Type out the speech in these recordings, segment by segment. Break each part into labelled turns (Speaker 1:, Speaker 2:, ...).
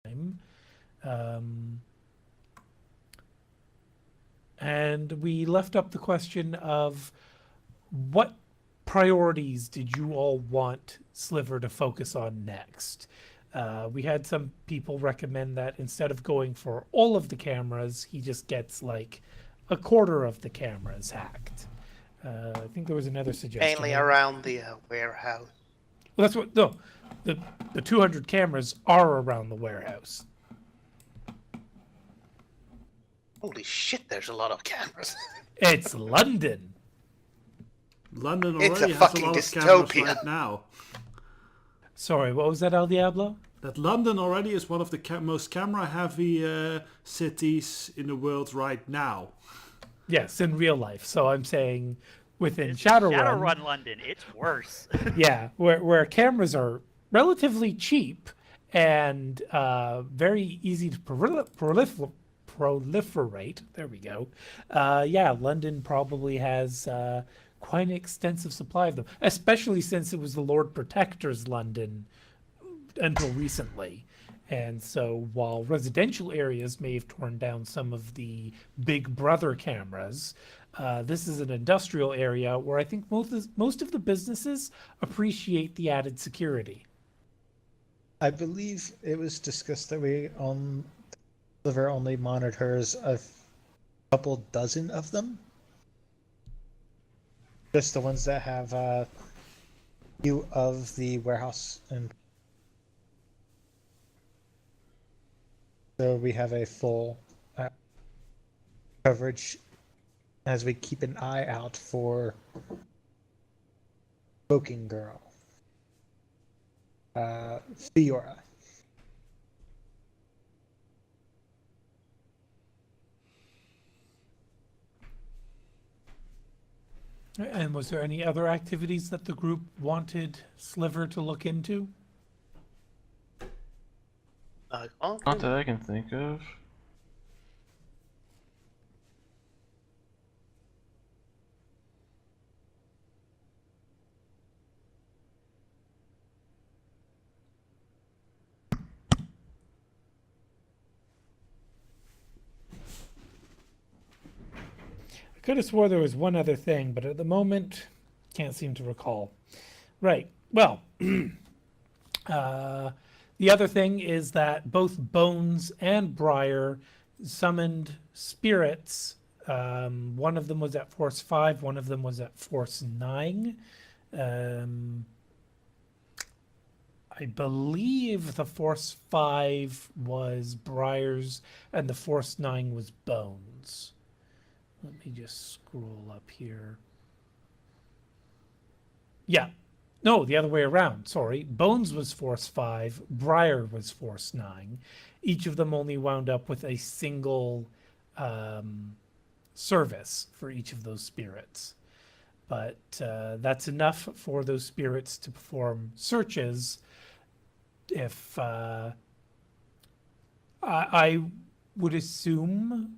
Speaker 1: Um, and we left up the question of what priorities did you all want Sliver to focus on next? We had some people recommend that instead of going for all of the cameras, he just gets like a quarter of the cameras hacked. I think there was another suggestion.
Speaker 2: Mainly around the warehouse.
Speaker 1: Well, that's what no, the 200 cameras are around the warehouse.
Speaker 2: Holy shit! There's a lot of cameras.
Speaker 1: It's London.
Speaker 3: London
Speaker 2: It's
Speaker 3: already
Speaker 2: a
Speaker 3: has a
Speaker 2: fucking
Speaker 3: lot of cameras
Speaker 2: dystopia.
Speaker 3: right now.
Speaker 1: Sorry, what was that, El Diablo?
Speaker 3: That London already is one of the most camera-heavy cities in the world right now.
Speaker 1: Yes, in real life. So I'm saying within Shadowrun.
Speaker 4: Shadowrun London, it's worse.
Speaker 1: Yeah, where cameras are relatively cheap and very easy to proliferate. There we go. Yeah, London probably has quite an extensive supply of them, especially since it was the Lord Protector's London until recently. And so while residential areas may have torn down some of the Big Brother cameras, this is an industrial area where I think most of the businesses appreciate the added security.
Speaker 5: I believe it was discussed that Sliver only monitors a couple dozen of them. Just the ones that have view of the warehouse, and so we have a full coverage as we keep an eye out for Smoking Girl, Fiora.
Speaker 1: And was there any other activities that the group wanted Sliver to look into?
Speaker 6: Not that I can think of.
Speaker 1: I could have swore there was one other thing, but at the moment, can't seem to recall. Right. Well, the other thing is that both Bones and Briar summoned spirits. One of them was at Force 5, one of them was at Force 9. I believe the Force 5 was Briar's and the Force 9 was Bones. Let me just scroll up here. Yeah. No, the other way around. Sorry. Bones was Force 5. Briar was Force 9. Each of them only wound up with a single service for each of those spirits. But that's enough for those spirits to perform searches. If I would assume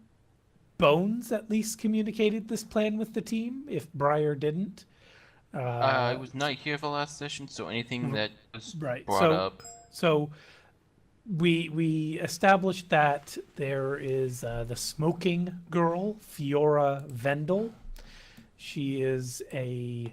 Speaker 1: Bones at least communicated this plan with the team, if Briar didn't.
Speaker 6: I was not here for the last session, so anything that was
Speaker 1: Right.
Speaker 6: brought up.
Speaker 1: So we established that there is the smoking girl, Fiora Vendel. She is a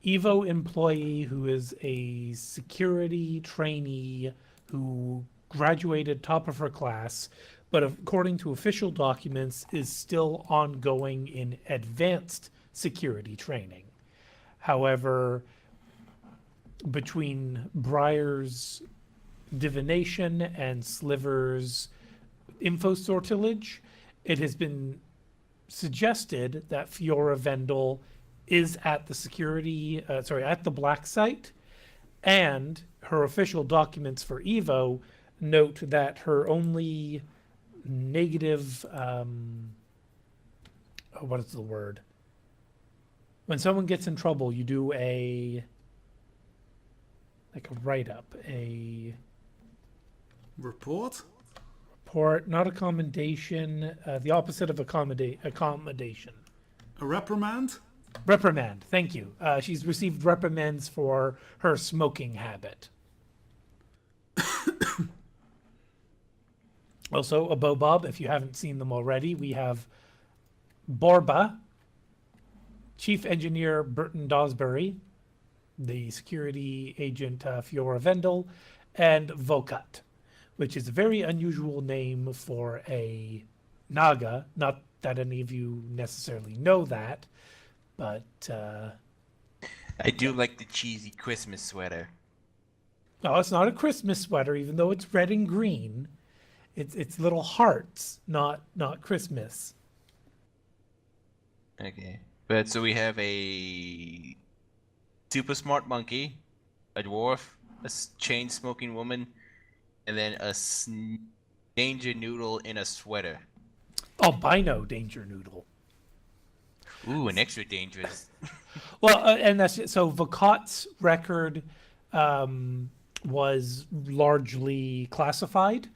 Speaker 1: Evo employee who is a security trainee who graduated top of her class, but according to official documents is still ongoing in advanced security training. However, between Briar's divination and Sliver's info sortilege, it has been suggested that Fiora Vendel is at at the black site, and her official documents for Evo note that her only negative, what is the word? When someone gets in trouble, you do a write-up, a
Speaker 3: Report?
Speaker 1: report, not a commendation, the opposite of accommodation.
Speaker 3: A reprimand?
Speaker 1: Reprimand, thank you. She's received reprimands for her smoking habit. Also, a Bob, if you haven't seen them already, we have Borba, Chief Engineer Burton Dawsbury, the security agent Fiora Vendel, and Vokat, which is a very unusual name for a Naga. Not that any of you necessarily know that, but
Speaker 6: I do like the cheesy Christmas sweater.
Speaker 1: no, it's not a Christmas sweater, even though it's red and green. It's little hearts, not Christmas.
Speaker 6: Okay. But so we have a super smart monkey, a dwarf, a chain smoking woman, and then a danger noodle in a sweater.
Speaker 1: Albino Danger Noodle.
Speaker 6: Ooh, an extra dangerous.
Speaker 1: Well, and that's so. Vokat's record was largely classified,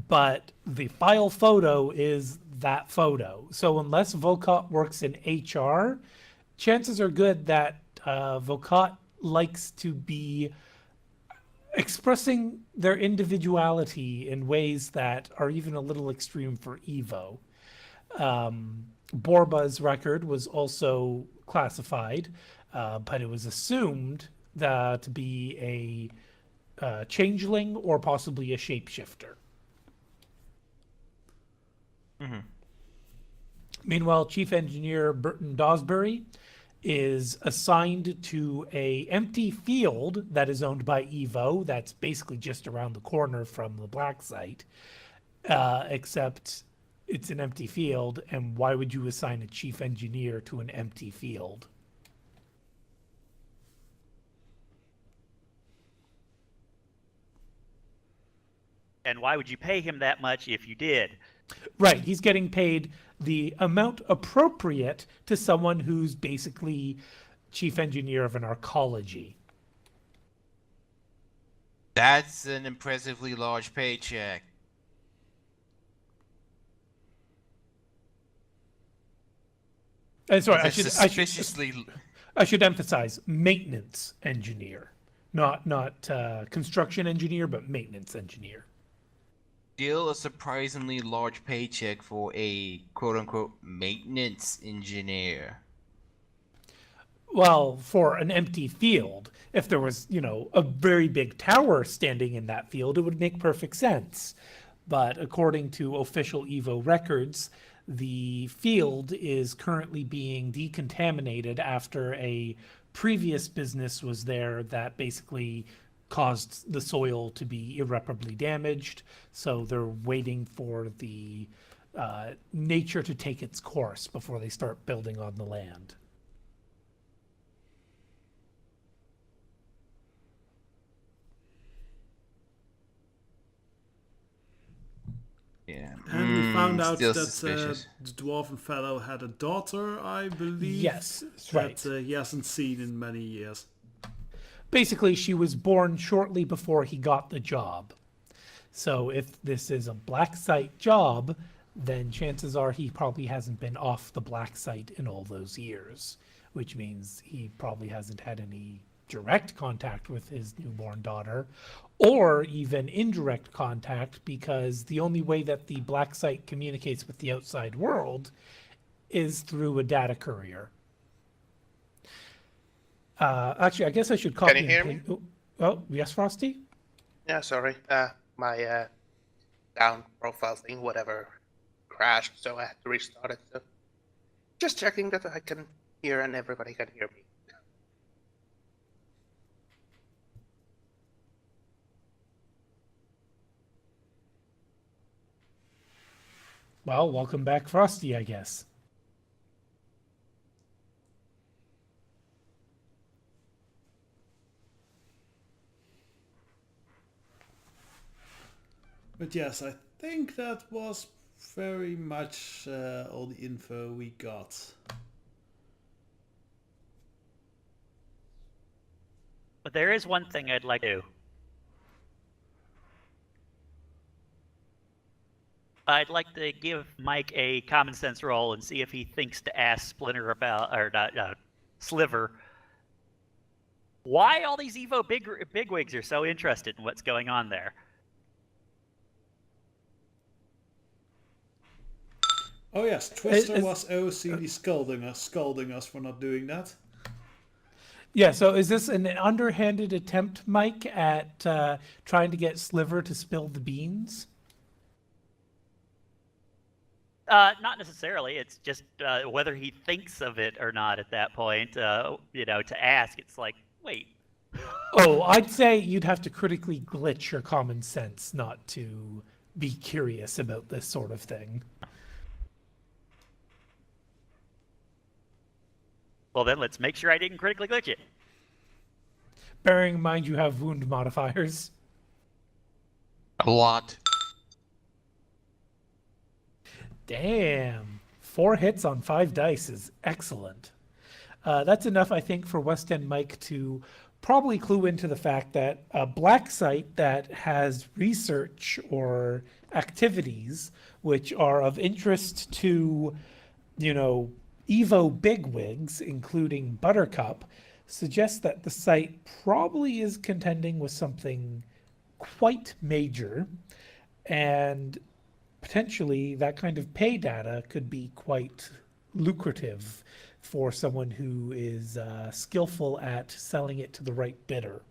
Speaker 1: but the file photo is that photo. So unless Vokat works in HR, chances are good that Vokat likes to be expressing their individuality in ways that are even a little extreme for Evo. Borba's record was also classified, but it was assumed to be a changeling or possibly a shapeshifter.
Speaker 6: Mm-hmm.
Speaker 1: Meanwhile, Chief Engineer Burton Dawsbury is assigned to a empty field that is owned by Evo. That's basically just around the corner from the black site, except it's an empty field. And why would you assign a chief engineer to an empty field?
Speaker 4: And why would you pay him that much if you did?
Speaker 1: Right, he's getting paid the amount appropriate to someone who's basically chief engineer of an arcology.
Speaker 6: That's an impressively large paycheck.
Speaker 1: And sorry,
Speaker 6: That's suspiciously.
Speaker 1: I should emphasize maintenance engineer, not construction engineer, but maintenance engineer.
Speaker 6: Still a surprisingly large paycheck for a quote-unquote maintenance engineer.
Speaker 1: Well, for an empty field, if there was, a very big tower standing in that field, it would make perfect sense. But according to official Evo records, the field is currently being decontaminated after a previous business was there that basically caused the soil to be irreparably damaged. So they're waiting for the nature to take its course before they start building on the land.
Speaker 6: Yeah.
Speaker 3: And we found out
Speaker 6: still
Speaker 3: that
Speaker 6: suspicious.
Speaker 3: the dwarven fellow had a daughter, I believe.
Speaker 1: Yes, that's
Speaker 3: that
Speaker 1: right.
Speaker 3: he hasn't seen in many years.
Speaker 1: Basically, she was born shortly before he got the job. So if this is a black site job, then chances are he probably hasn't been off the black site in all those years, which means he probably hasn't had any direct contact with his newborn daughter, or even indirect contact, because the only way that the black site communicates with the outside world is through a data courier. Actually, I guess I should copy.
Speaker 2: Can you hear me?
Speaker 1: Oh, yes, Frosty?
Speaker 2: Yeah, sorry. My down profile thing, whatever, crashed, so I had to restart it. So just checking that I can hear and everybody can hear me.
Speaker 1: Well, welcome back, Frosty, I guess.
Speaker 3: But yes, I think that was very much all the info we got.
Speaker 4: But there is one thing I'd like to do. I'd like to give Mike a common sense roll and see if he thinks to ask Splinter about, or not, Sliver, why all these Evo bigwigs are so interested in what's going on there.
Speaker 3: Oh yes, Twister
Speaker 1: Is-
Speaker 3: was OCD scolding us for not doing that.
Speaker 1: Yeah, so is this an underhanded attempt, Mike, at trying to get Sliver to spill the beans?
Speaker 4: Not necessarily. It's just whether he thinks of it or not at that point. To ask, it's like, wait.
Speaker 1: Oh, I'd say you'd have to critically glitch your common sense not to be curious about this sort of thing.
Speaker 4: Well, then let's make sure I didn't critically glitch it.
Speaker 1: Bearing in mind you have wound modifiers.
Speaker 6: A lot.
Speaker 1: Damn. 4 hits on 5 dice is excellent. That's enough, I think, for West End Mike to probably clue into the fact that a black site that has research or activities which are of interest to, Evo bigwigs, including Buttercup, suggests that the site probably is contending with something quite major, and potentially that kind of pay data could be quite lucrative for someone who is skillful at selling it to the right bidder.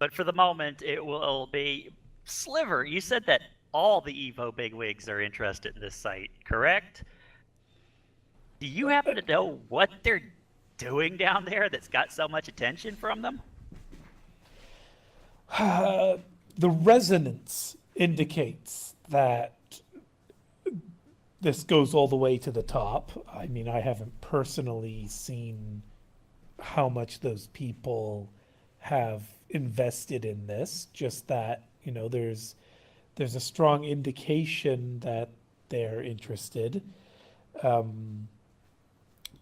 Speaker 4: But for the moment, it will be Sliver. You said that all the Evo bigwigs are interested in this site, correct? Do you happen to know what they're doing down there that's got so much attention from them?
Speaker 1: The resonance indicates that this goes all the way to the top. I mean, I haven't personally seen how much those people have invested in this, just that, there's a strong indication that they're interested.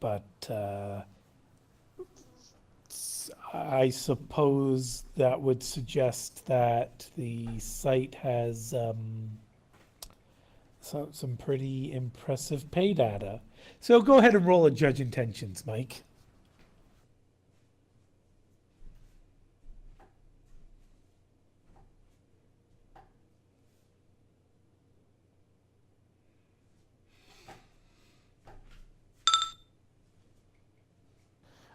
Speaker 1: But I suppose that would suggest that the site has some pretty impressive pay data. So go ahead and roll a judge intentions, Mike.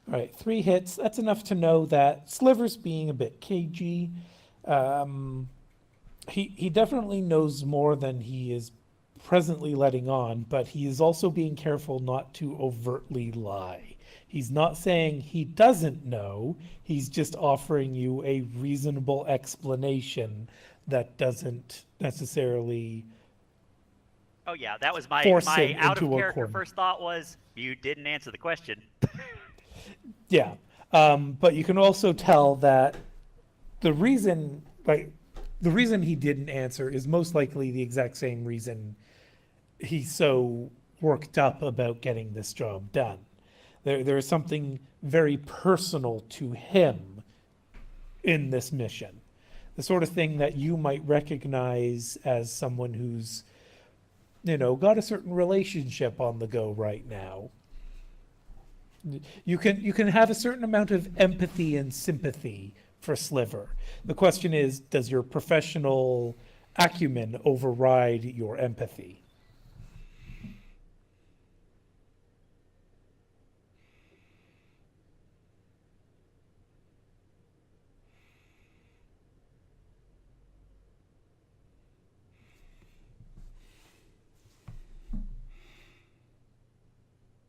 Speaker 1: All right, 3 hits. That's enough to know that Sliver's being a bit cagey. He definitely knows more than he is presently letting on, but he is also being careful not to overtly lie. He's not saying he doesn't know. He's just offering you a reasonable explanation that doesn't necessarily.
Speaker 4: Oh yeah, that was my
Speaker 1: Force
Speaker 4: my
Speaker 1: him
Speaker 4: out of
Speaker 1: into a
Speaker 4: character
Speaker 1: corner.
Speaker 4: first thought was you didn't answer the question.
Speaker 1: Yeah, but you can also tell that the reason he didn't answer is most likely the exact same reason he's so worked up about getting this job done. There is something very personal to him in this mission. The sort of thing that you might recognize as someone who's, got a certain relationship on the go right now. You can have a certain amount of empathy and sympathy for Sliver. The question is, does your professional acumen override your empathy?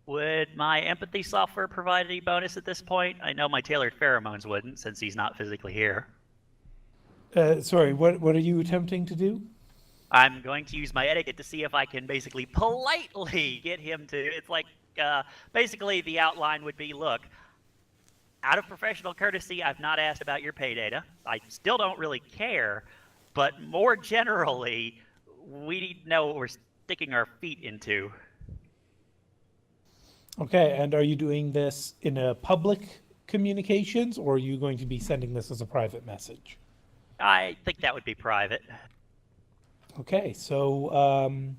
Speaker 4: Would my empathy software provide any bonus at this point? I know my tailored pheromones wouldn't, since he's not physically here.
Speaker 1: Sorry, what are you attempting to do?
Speaker 4: I'm going to use my etiquette to see if I can basically politely get him to. It's like basically the outline would be, look, out of professional courtesy, I've not asked about your pay data. I still don't really care, but more generally, we need to know what we're sticking our feet into.
Speaker 1: Okay, and are you doing this in a public communications, or are you going to be sending this as a private message?
Speaker 4: I think that would be private.
Speaker 1: Okay, so I'm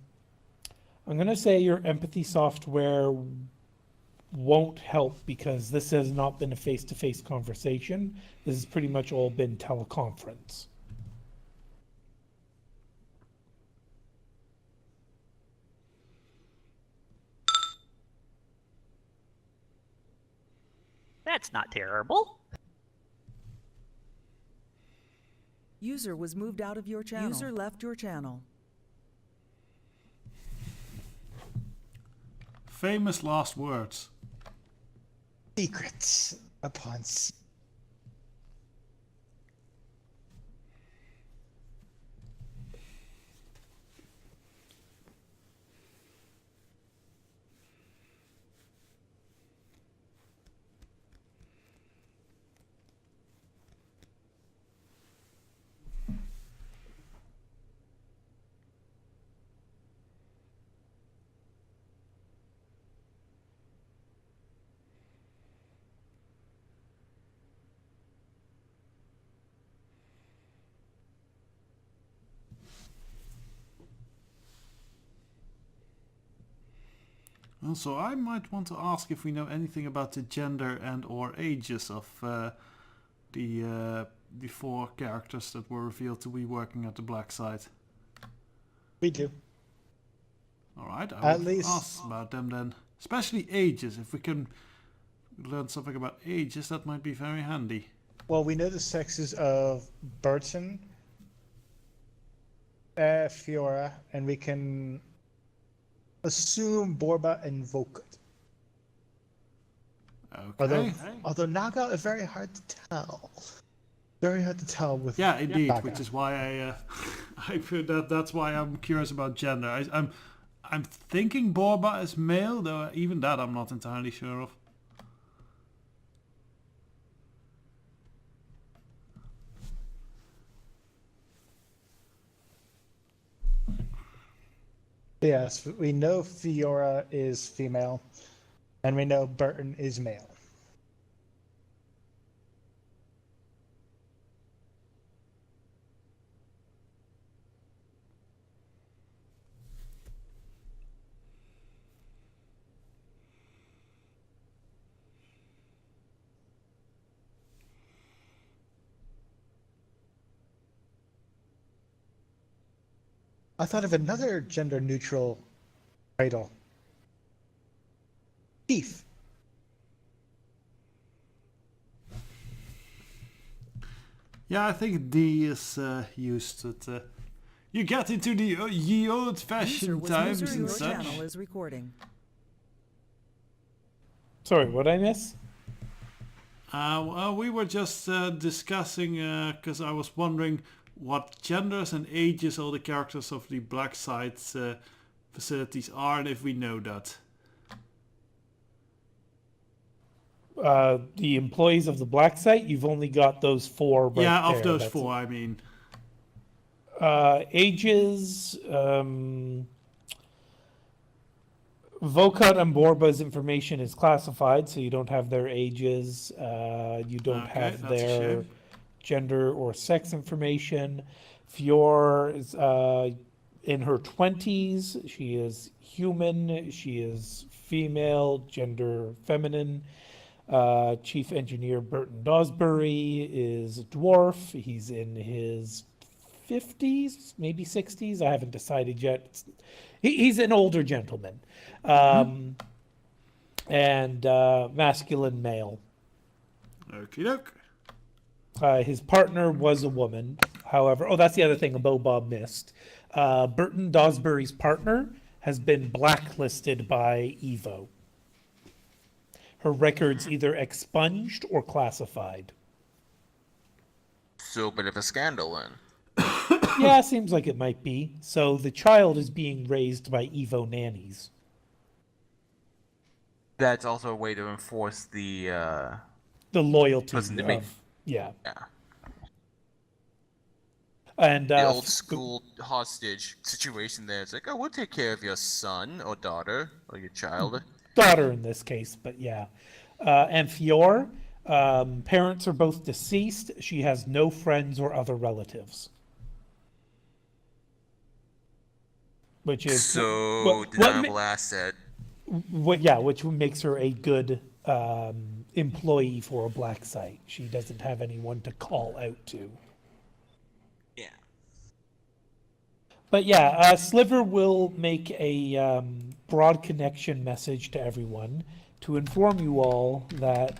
Speaker 1: going to say your empathy software won't help because this has not been a face-to-face conversation. This has pretty much all been teleconference.
Speaker 4: That's not terrible.
Speaker 7: User was moved out of your channel. User left your channel.
Speaker 3: Famous last words.
Speaker 5: Secrets upon secrets.
Speaker 3: Also, I might want to ask if we know anything about the gender and or ages of the 4 characters that were revealed to be working at the black site.
Speaker 5: We do.
Speaker 3: Alright,
Speaker 5: At
Speaker 3: I will
Speaker 5: least-
Speaker 3: ask about them then. Especially ages. If we can learn something about ages, that might be very handy.
Speaker 5: Well, we know the sexes of Burton, Fiora, and we can assume Borba and Vokut.
Speaker 3: Okay.
Speaker 5: Although Naga is very hard to tell. Very hard to tell with
Speaker 3: Yeah, indeed,
Speaker 5: Naga.
Speaker 3: which is why I put that. That's why I'm curious about gender. I'm thinking Borba is male, though even that I'm not entirely sure of.
Speaker 5: Yes, we know Fiora is female, and we know Burton is male. I thought of another gender-neutral title. Chief.
Speaker 3: Yeah, I think D is used to. You get into the ye
Speaker 7: User
Speaker 3: old-fashioned
Speaker 7: was
Speaker 3: times
Speaker 7: user
Speaker 3: and
Speaker 7: your
Speaker 3: such.
Speaker 7: channel is recording.
Speaker 1: Sorry, what I miss?
Speaker 3: Well, we were just discussing because I was wondering what genders and ages all the characters of the black site facilities are, and if we know that.
Speaker 1: The employees of the black site, you've only got those 4 right
Speaker 3: Yeah, of
Speaker 1: there.
Speaker 3: those
Speaker 1: That's
Speaker 3: 4, I mean.
Speaker 1: Ages, Vokat and Borba's information is classified, so you don't have their ages. You don't
Speaker 3: Okay,
Speaker 1: have
Speaker 3: that's a
Speaker 1: their
Speaker 3: shame.
Speaker 1: gender or sex information. Fior is in her 20s. She is human. She is female, gender feminine. Chief Engineer Burton Dawsbury is a dwarf. He's in his 50s, maybe 60s. I haven't decided yet. He's an older gentleman. And masculine male.
Speaker 3: Okie doke.
Speaker 1: His partner was a woman. However, oh, that's the other thing Bob missed. Burton Dawsbury's partner has been blacklisted by Evo. Her records either expunged or classified.
Speaker 6: So, bit of a scandal then.
Speaker 1: Yeah, seems like it might be. So the child is being raised by Evo nannies.
Speaker 6: That's also a way to enforce the
Speaker 1: The loyalty
Speaker 6: Listen to me.
Speaker 1: of, yeah.
Speaker 6: yeah,
Speaker 1: And
Speaker 6: the old school hostage situation. There, it's like, oh, we'll take care of your son or daughter or your child.
Speaker 1: daughter in this case, but yeah. And Fior, parents are both deceased. She has no friends or other relatives. Which is
Speaker 6: So
Speaker 1: what
Speaker 6: deniable asset.
Speaker 1: which makes her a good employee for a black site. She doesn't have anyone to call out to.
Speaker 6: Yeah.
Speaker 1: But yeah, Sliver will make a broad connection message to everyone to inform you all that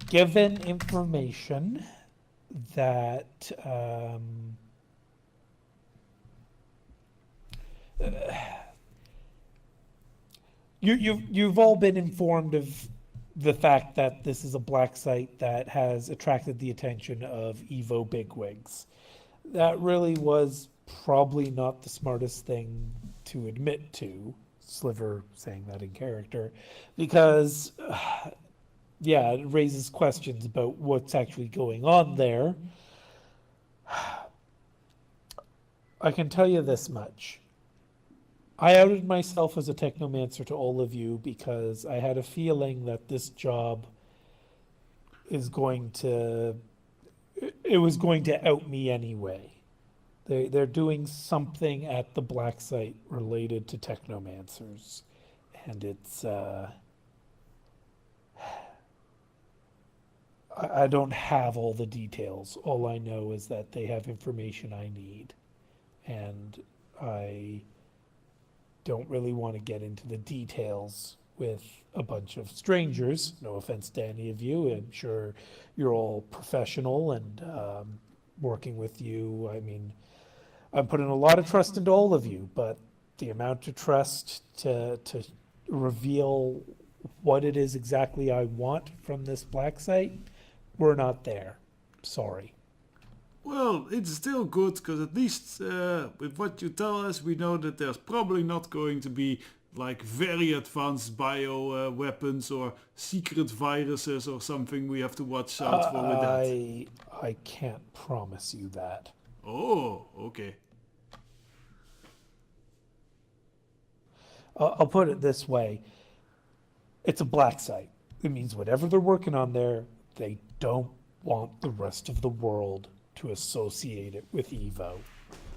Speaker 1: given information that you've all been informed of the fact that this is a black site that has attracted the attention of Evo bigwigs. That really was probably not the smartest thing to admit to, Sliver saying that in character, because yeah, it raises questions about what's actually going on there. I can tell you this much. I outed myself as a technomancer to all of you because I had a feeling that this job is going to, it was going to out me anyway. They're doing something at the black site related to technomancers, and it's I don't have all the details. All I know is that they have information I need, and I don't really want to get into the details with a bunch of strangers. No offense to any of you. I'm sure you're all professional, and working with you, I mean, I'm putting a lot of trust into all of you, but the amount of trust to reveal what it is exactly I want from this black site, we're not there. Sorry.
Speaker 3: Well, it's still good, because at least with what you tell us, we know that there's probably not going to be like very advanced bio weapons or secret viruses or something we have to watch out for with that.
Speaker 1: I can't promise you that.
Speaker 3: Oh, okay.
Speaker 1: I'll put it this way. It's a black site. It means whatever they're working on there, they don't want the rest of the world to associate it with Evo.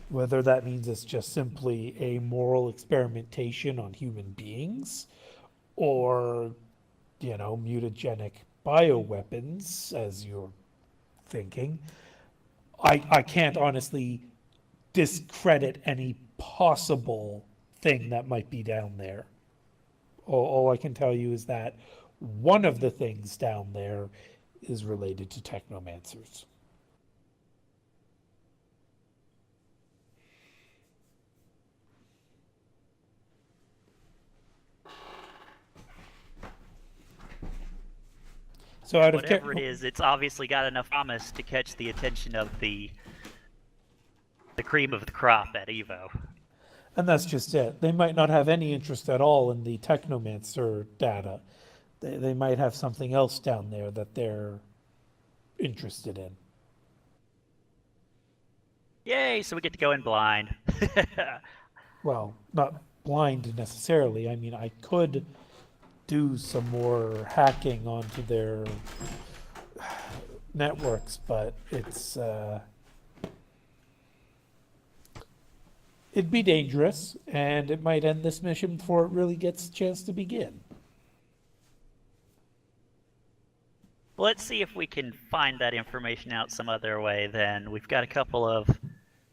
Speaker 1: Whether that means it's just simply a moral experimentation on human beings, or, you know, mutagenic bioweapons, as you're thinking, I can't honestly discredit any possible thing that might be down there. All I can tell you is that one of the things down there is related to technomancers. So out of
Speaker 4: Whatever it is, it's obviously got enough promise to catch the attention of the cream of the crop at Evo.
Speaker 1: and that's just it. They might not have any interest at all in the technomancer data. They might have something else down there that they're interested in.
Speaker 4: Yay, so we get to go in blind.
Speaker 1: Well, not blind necessarily. I mean, I could do some more hacking onto their networks, but it'd be dangerous, and it might end this mission before it really gets a chance to begin.
Speaker 4: Let's see if we can find that information out some other way then. We've got a couple of...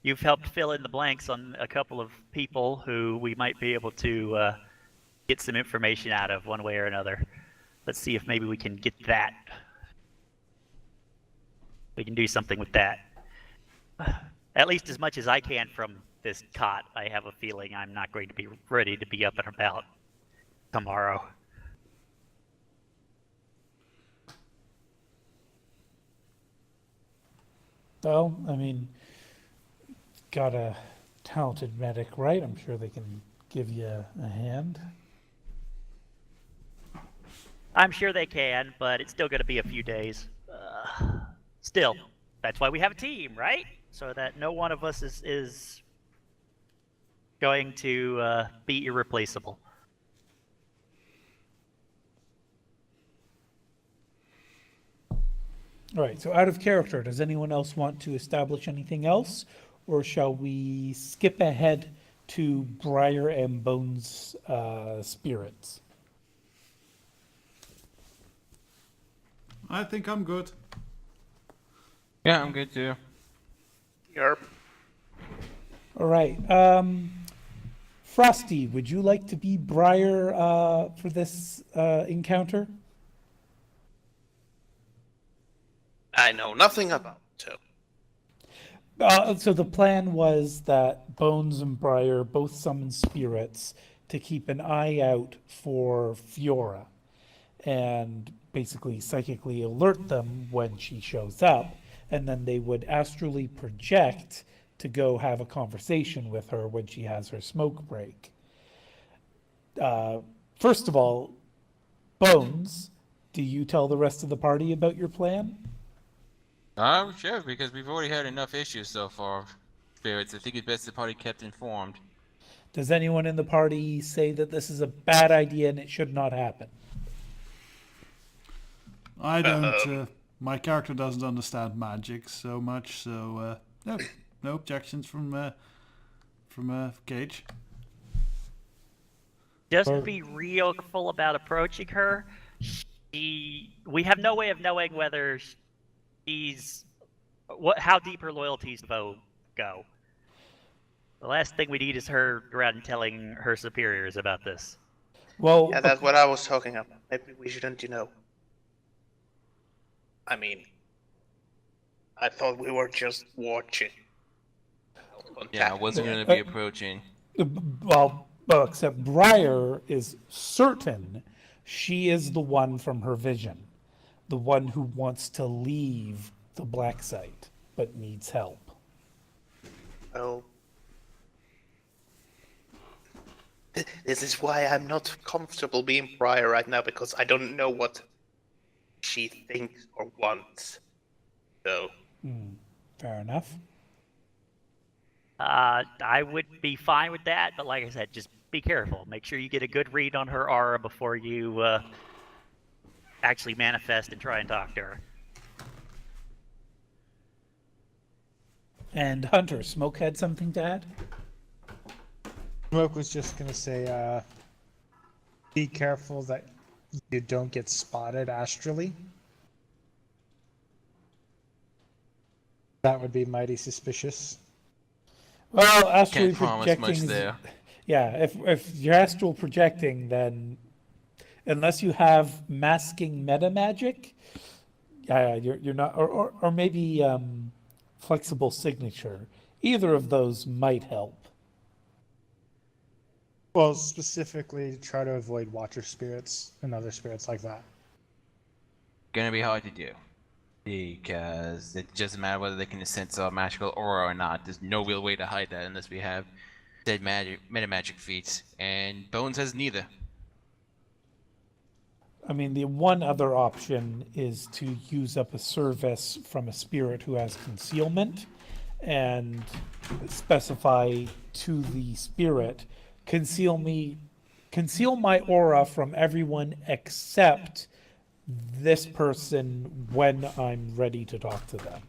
Speaker 4: You've helped fill in the blanks on a couple of people who we might be able to get some information out of one way or another. Let's see if maybe we can get that. We can do something with that. At least as much as I can from this cot. I have a feeling I'm not going to be ready to be up and about tomorrow.
Speaker 1: Well, I mean, got a talented medic, right? I'm sure they can give you a hand.
Speaker 4: I'm sure they can, but it's still going to be a few days. Still, that's why we have a team, right? So that no one of us is going to be irreplaceable.
Speaker 1: All right, so out of character, does anyone else want to establish anything else? Or shall we skip ahead to Briar and Bones' spirits?
Speaker 3: I think I'm good.
Speaker 6: Yeah, I'm good too.
Speaker 2: Yerp.
Speaker 1: All right. Frosty, would you like to be Briar for this encounter?
Speaker 2: I know nothing about it.
Speaker 1: So the plan was that Bones and Briar both summon spirits to keep an eye out for Fiora and basically psychically alert them when she shows up, and then they would astrally project to go have a conversation with her when she has her smoke break. First of all, Bones, do you tell the rest of the party about your plan?
Speaker 6: Sure, because we've already had enough issues so far, spirits. I think it's best the party kept informed.
Speaker 1: Does anyone in the party say that this is a bad idea and it should not happen?
Speaker 3: I don't. My character doesn't understand magic so much, so no objections from Gage.
Speaker 4: Just be real careful about approaching her. We have no way of knowing whether how deep her loyalties go. The last thing we need is her around and telling her superiors about this.
Speaker 1: Well,
Speaker 2: Yeah, that's what I was talking about. Maybe we shouldn't, I mean, I thought we were just watching.
Speaker 6: Yeah, I wasn't going to be approaching.
Speaker 1: well, except Briar is certain she is the one from her vision, the one who wants to leave the black site but needs help.
Speaker 2: Oh. This is why I'm not comfortable being Briar right now, because I don't know what she thinks or wants. So.
Speaker 1: Fair enough.
Speaker 4: I would be fine with that, but like I said, just be careful. Make sure you get a good read on her aura before you actually manifest and try and talk to her.
Speaker 1: And Hunter, Smoke had something to add?
Speaker 5: Smoke was just gonna say, be careful that you don't get spotted astrally. That would be mighty suspicious.
Speaker 1: Well, astrally
Speaker 6: Can't promise
Speaker 1: projecting
Speaker 6: much
Speaker 1: is,
Speaker 6: there.
Speaker 1: yeah, if you're astral projecting, then unless you have masking meta magic, you're not, or maybe flexible signature. Either of those might help.
Speaker 5: Well, specifically, try to avoid watcher spirits and other spirits like that.
Speaker 6: Gonna be hard to do. Because it doesn't matter whether they can sense our magical aura or not. There's no real way to hide that unless we have dead magic, meta magic feats. And Bones has neither.
Speaker 1: I mean, the one other option is to use up a service from a spirit who has concealment and specify to the spirit, conceal my aura from everyone except this person when I'm ready to talk to them.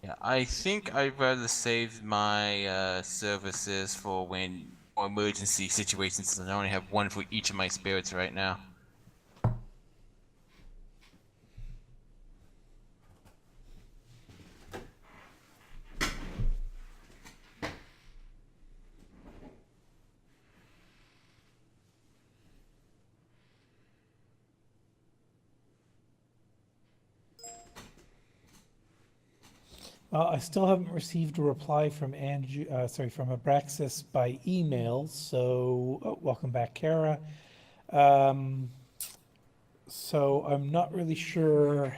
Speaker 6: Yeah, I think I'd rather save my services for when or emergency situations, since I only have one for each of my spirits right now.
Speaker 1: I still haven't received a reply from from Abraxas by email. So, welcome back, Kara. So I'm not really sure.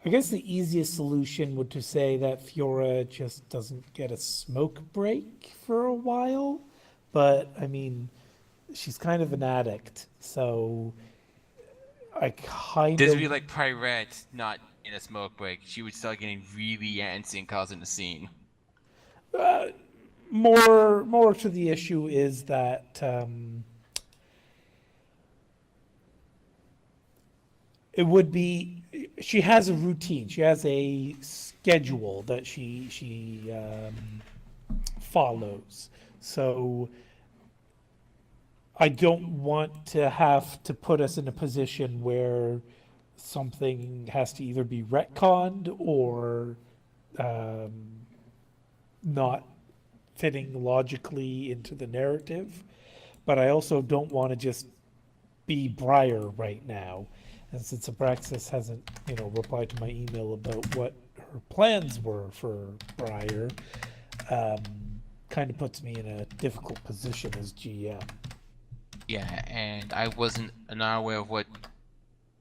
Speaker 1: I guess the easiest solution would to say that Fiora just doesn't get a smoke break for a while. But I mean, she's kind of an addict, so I kind
Speaker 6: This
Speaker 1: of
Speaker 6: would be like Pirate, not in a smoke break. She would start getting really antsy and causing a scene.
Speaker 1: more to the issue is that it would be, she has a routine, she has a schedule that she follows. So I don't want to have to put us in a position where something has to either be retconned or not fitting logically into the narrative. But I also don't want to just be Briar right now. And since Abraxas hasn't, replied to my email about what her plans were for Briar, kind of puts me in a difficult position as GM.
Speaker 6: Yeah, and I wasn't not aware of what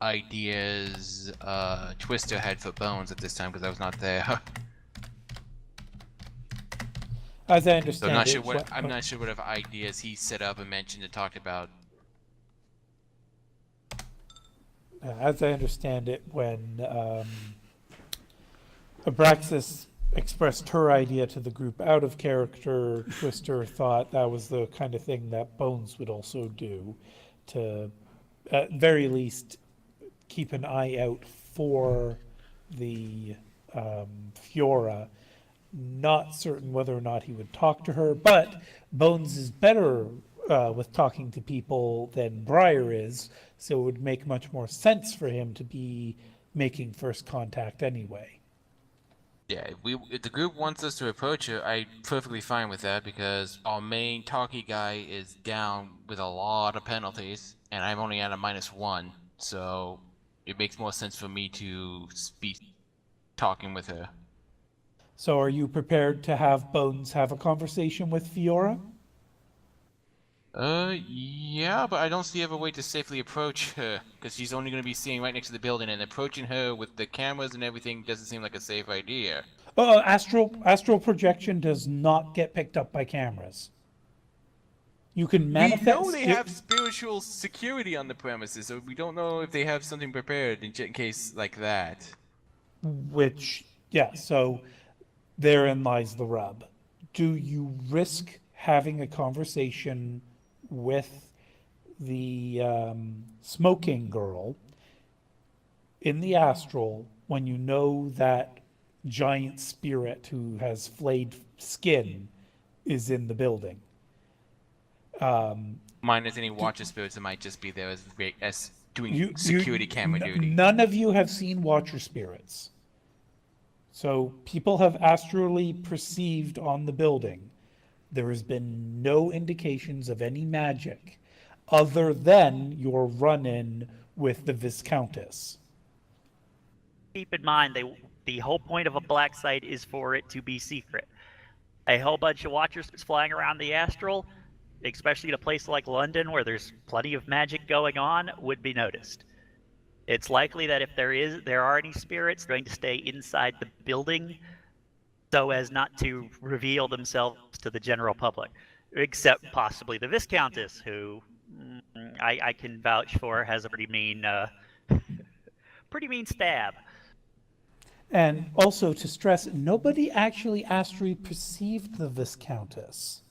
Speaker 6: ideas Twister had for Bones at this time because I was not there.
Speaker 1: As I
Speaker 6: So
Speaker 1: understand
Speaker 6: I'm not
Speaker 1: it,
Speaker 6: sure what I'm not sure what ideas he set up and mentioned and talked about.
Speaker 1: as I understand it, when Abraxas expressed her idea to the group out of character, Twister thought that was the kind of thing that Bones would also do, to, at very least, keep an eye out for the Fiora. Not certain whether or not he would talk to her, but Bones is better with talking to people than Briar is, so it would make much more sense for him to be making first contact anyway.
Speaker 6: Yeah, if the group wants us to approach her, I'm perfectly fine with that because our main talkie guy is down with a lot of penalties, and I'm only at a -1, so it makes more sense for me to be talking with her.
Speaker 1: So are you prepared to have Bones have a conversation with Fiora?
Speaker 6: Yeah, but I don't see a way to safely approach her because she's only going to be sitting right next to the building, and approaching her with the cameras and everything doesn't seem like a safe idea.
Speaker 1: Astral projection does not get picked up by cameras. You can manifest.
Speaker 6: We know they have spiritual security on the premises, so we don't know if they have something prepared in case like that.
Speaker 1: So therein lies the rub. Do you risk having a conversation with the smoking girl in the astral when you know that giant spirit who has flayed skin is in the building?
Speaker 6: Minus any watcher spirits that might just be there as doing security camera duty.
Speaker 1: None of you have seen Watcher spirits. So people have astrally perceived on the building. There has been no indications of any magic other than your run-in with the Viscountess.
Speaker 4: Keep in mind, the whole point of a black site is for it to be secret. A whole bunch of watchers flying around the astral, especially in a place like London where there's plenty of magic going on, would be noticed. It's likely that if there are any spirits going to stay inside the building so as not to reveal themselves to the general public, except possibly the Viscountess, who I can vouch for has a pretty mean stab.
Speaker 1: And also to stress, nobody actually astrally perceived the Viscountess.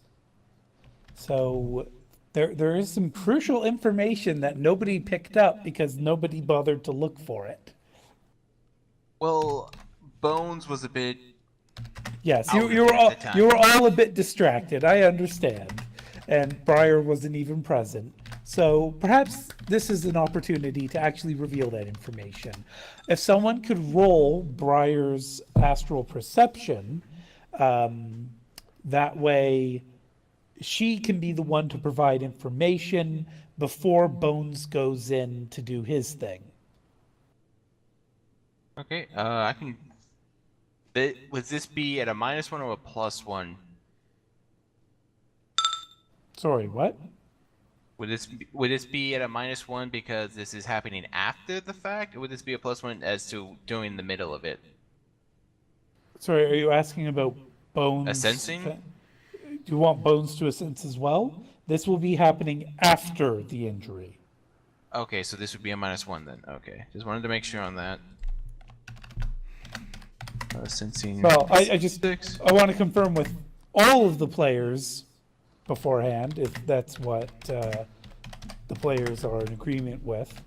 Speaker 1: So there is some crucial information that nobody picked up because nobody bothered to look for it.
Speaker 6: Well, Bones was a bit.
Speaker 1: Yes,
Speaker 6: Out
Speaker 1: you were all
Speaker 6: at the time.
Speaker 1: you were all a bit distracted. I understand, and Briar wasn't even present. So perhaps this is an opportunity to actually reveal that information. If someone could roll Briar's astral perception, that way she can be the one to provide information before Bones goes in to do his thing.
Speaker 6: Okay, I can. Would this be at a -1 or a +1?
Speaker 1: Sorry, what?
Speaker 6: Would this be at a -1 because this is happening after the fact, or would this be a +1 as to during the middle of it?
Speaker 1: Sorry, are you asking about Bones?
Speaker 6: Assensing?
Speaker 1: Do you want Bones to assense as well? This will be happening after the injury.
Speaker 6: Okay, so this would be a -1 then. Okay, just wanted to make sure on that. Sensing.
Speaker 1: Well, I
Speaker 6: Six.
Speaker 1: want to confirm with all of the players beforehand if that's what the players are in agreement with.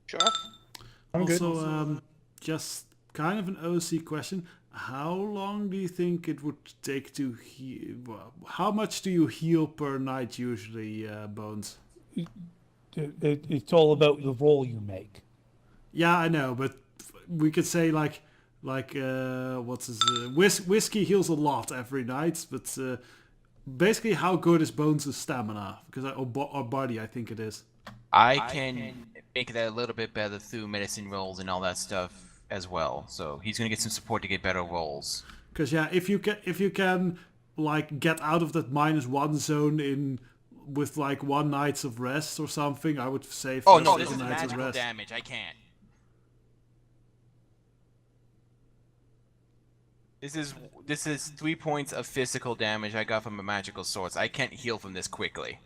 Speaker 2: Sure.
Speaker 5: I'm good.
Speaker 3: Also, just kind of an OC question. How long do you think it would take to heal? How much do you heal per night usually, Bones?
Speaker 1: It's all about the roll you make.
Speaker 3: Yeah, I know, but we could say like what's his whiskey heals a lot every night, but basically how good is Bones' stamina? Because or body, I think it is.
Speaker 6: I can make that a little bit better through medicine rolls and all that stuff as well. So he's gonna get some support to get better rolls.
Speaker 3: Because yeah, if you can like get out of that -1 zone in with like 1 night of rest or something, I would say.
Speaker 6: Oh
Speaker 3: first
Speaker 6: no,
Speaker 3: 2
Speaker 6: this is
Speaker 3: nights of
Speaker 6: magical
Speaker 3: rest.
Speaker 6: damage. I can't. This is 3 points of physical damage I got from a magical source. I can't heal from this quickly.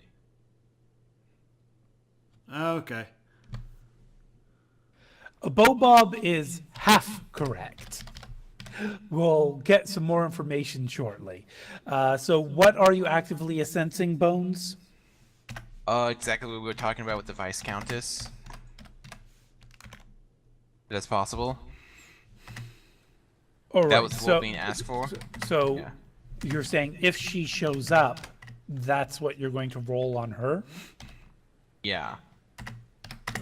Speaker 3: Okay.
Speaker 1: Bobob is half correct. We'll get some more information shortly. So what are you actively sensing, Bones?
Speaker 6: Exactly what we were talking about with the Vice Countess. That's possible.
Speaker 1: All right,
Speaker 6: That was what being asked for.
Speaker 1: So
Speaker 6: Yeah.
Speaker 1: you're saying if she shows up, that's what you're going to roll on her?
Speaker 6: Yeah.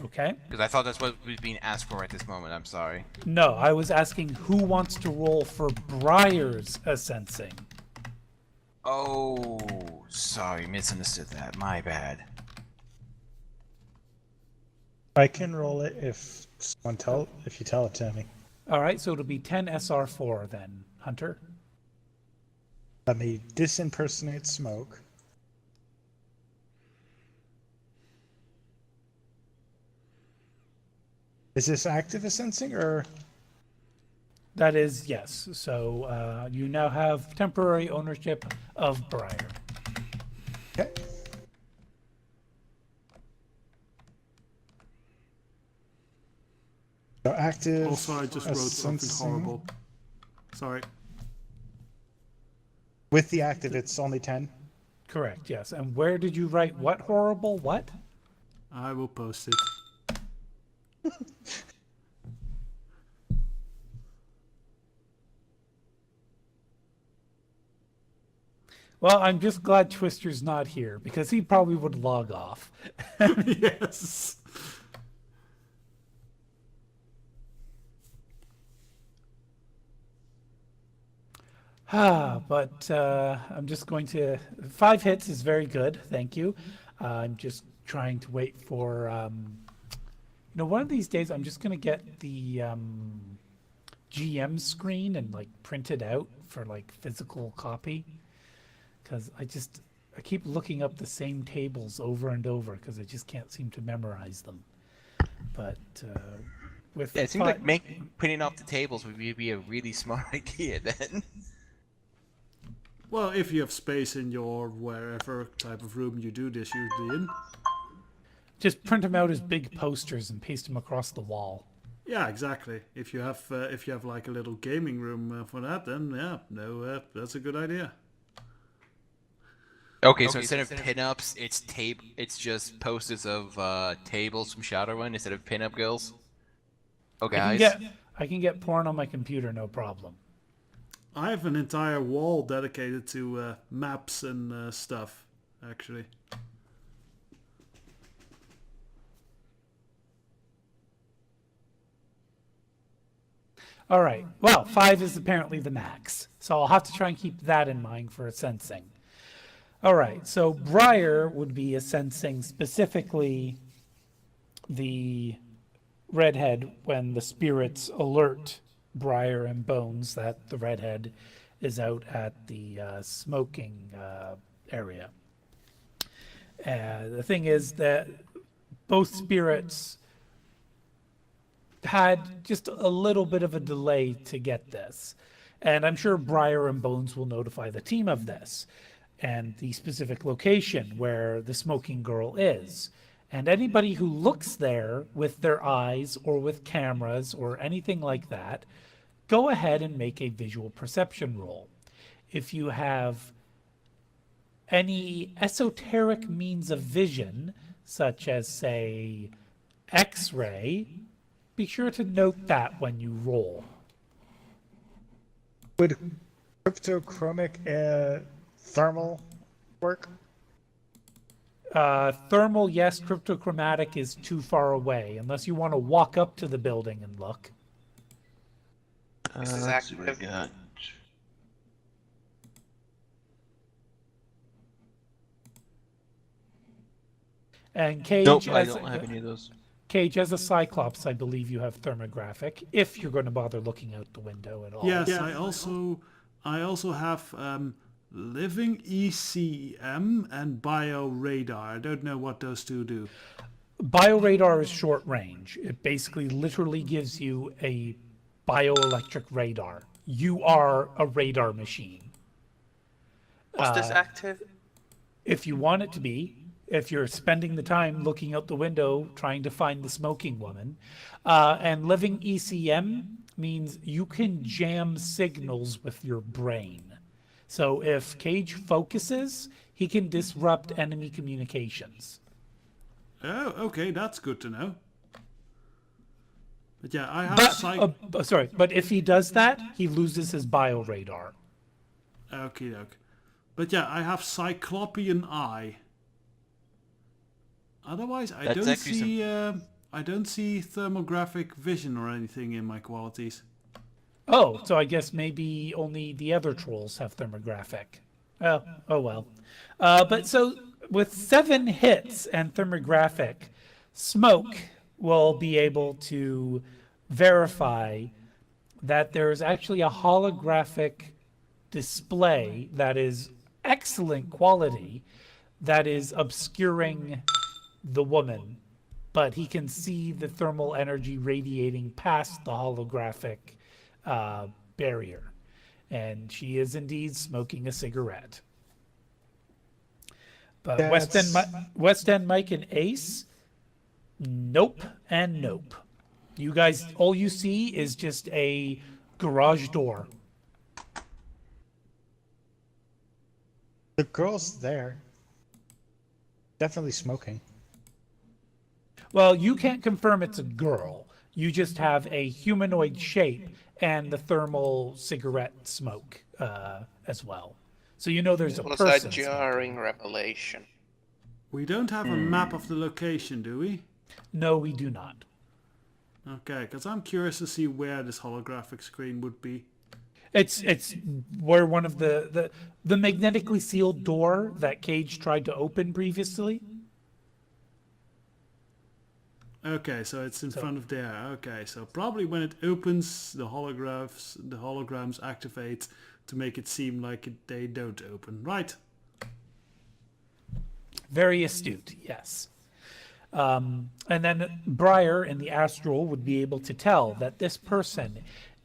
Speaker 1: Okay.
Speaker 6: Because I thought that's what was being asked for at this moment. I'm sorry.
Speaker 1: No, I was asking who wants to roll for Briar's sensing.
Speaker 6: Oh, sorry, misunderstood that. My bad.
Speaker 5: I can roll it if you tell it to me.
Speaker 1: All right, so it'll be 10 SR4 then, Hunter.
Speaker 5: Let me disimpersonate smoke. Is this active sensing or?
Speaker 1: That is, yes. So you now have temporary ownership of Briar.
Speaker 5: Okay. So active.
Speaker 3: Also, I just wrote something
Speaker 5: sensing.
Speaker 3: horrible. Sorry.
Speaker 5: With the active, it's only 10.
Speaker 1: Correct, yes. And where did you write what horrible? What?
Speaker 3: I will post it.
Speaker 1: Well, I'm just glad Twister's not here because he probably would log off.
Speaker 3: Yes.
Speaker 1: But I'm just going to. 5 hits is very good, thank you. I'm just trying to wait for. One of these days I'm just going to get the GM screen and like print it out for like physical copy. Because I keep looking up the same tables over and over because I just can't seem to memorize them. But with
Speaker 6: Yeah, it seems like printing off the tables would be a really smart idea then.
Speaker 3: Well, if you have space in your wherever type of room you do this usually in.
Speaker 1: just print them out as big posters and paste them across the wall.
Speaker 3: Yeah, exactly. If you have like a little gaming room for that, then yeah, no, that's a good idea.
Speaker 6: Okay, so instead of pinups, it's just posters of tables from Shadowrun instead of pinup girls. Oh, guys.
Speaker 1: I can get porn on my computer, no problem.
Speaker 3: I have an entire wall dedicated to maps and stuff, actually.
Speaker 1: All right. Well, 5 is apparently the max. So I'll have to try and keep that in mind for a sensing. All right. So Briar would be a sensing specifically the redhead when the spirits alert Briar and Bones that the redhead is out at the smoking area. The thing is that both spirits had just a little bit of a delay to get this. And I'm sure Briar and Bones will notify the team of this and the specific location where the smoking girl is. And anybody who looks there with their eyes or with cameras or anything like that, go ahead and make a visual perception roll. If you have any esoteric means of vision, such as, say, X-ray, be sure to note that when you roll.
Speaker 5: Would cryptochromic thermal work?
Speaker 1: Thermal, yes. Cryptochromatic is too far away, unless you want to walk up to the building and look.
Speaker 2: This is
Speaker 8: Let's see what I
Speaker 2: active.
Speaker 8: got.
Speaker 1: And Cage,
Speaker 8: Nope, I
Speaker 1: as,
Speaker 8: don't have any of those.
Speaker 1: Cage, as a Cyclops, I believe you have thermographic, if you're going to bother looking out the window at all.
Speaker 3: Yes, I also have living ECM and bioradar. I don't know what those two do.
Speaker 1: Bioradar is short range. It basically literally gives you a bioelectric radar. You are a radar machine.
Speaker 2: Was this active?
Speaker 1: If you want it to be, if you're spending the time looking out the window trying to find the smoking woman. And living ECM means you can jam signals with your brain. So if Cage focuses, he can disrupt enemy communications.
Speaker 3: Oh, okay, that's good to know. But yeah, I have
Speaker 1: But if he does that, he loses his bioradar.
Speaker 3: Okay, doke. But yeah, I have Cyclopean Eye. Otherwise, I
Speaker 6: That's
Speaker 3: don't
Speaker 6: actually
Speaker 3: see I don't see thermographic vision or anything in my qualities.
Speaker 1: Oh, so I guess maybe only the other trolls have thermographic. Oh well. But so with 7 hits and thermographic, Smoke will be able to verify that there is actually a holographic display that is excellent quality that is obscuring the woman, but he can see the thermal energy radiating past the holographic barrier. And she is indeed smoking a cigarette. But West End Mike and Ace, nope and nope. You guys, all you see is just a garage door.
Speaker 5: The girl's there. Definitely smoking.
Speaker 1: Well, you can't confirm it's a girl. You just have a humanoid shape and the thermal cigarette smoke as well. So you know there's a
Speaker 2: It was
Speaker 1: person.
Speaker 2: a jarring revelation.
Speaker 3: We don't have a map of the location, do we?
Speaker 1: No, we do not.
Speaker 3: Okay, because I'm curious to see where this holographic screen would be.
Speaker 1: It's where one of the magnetically sealed door that Cage tried to open previously.
Speaker 3: Okay, so it's in front of there. Okay, so probably when it opens, the holograms activate to make it seem like they don't open. Right.
Speaker 1: Very astute, yes. And then Briar in the astral would be able to tell that this person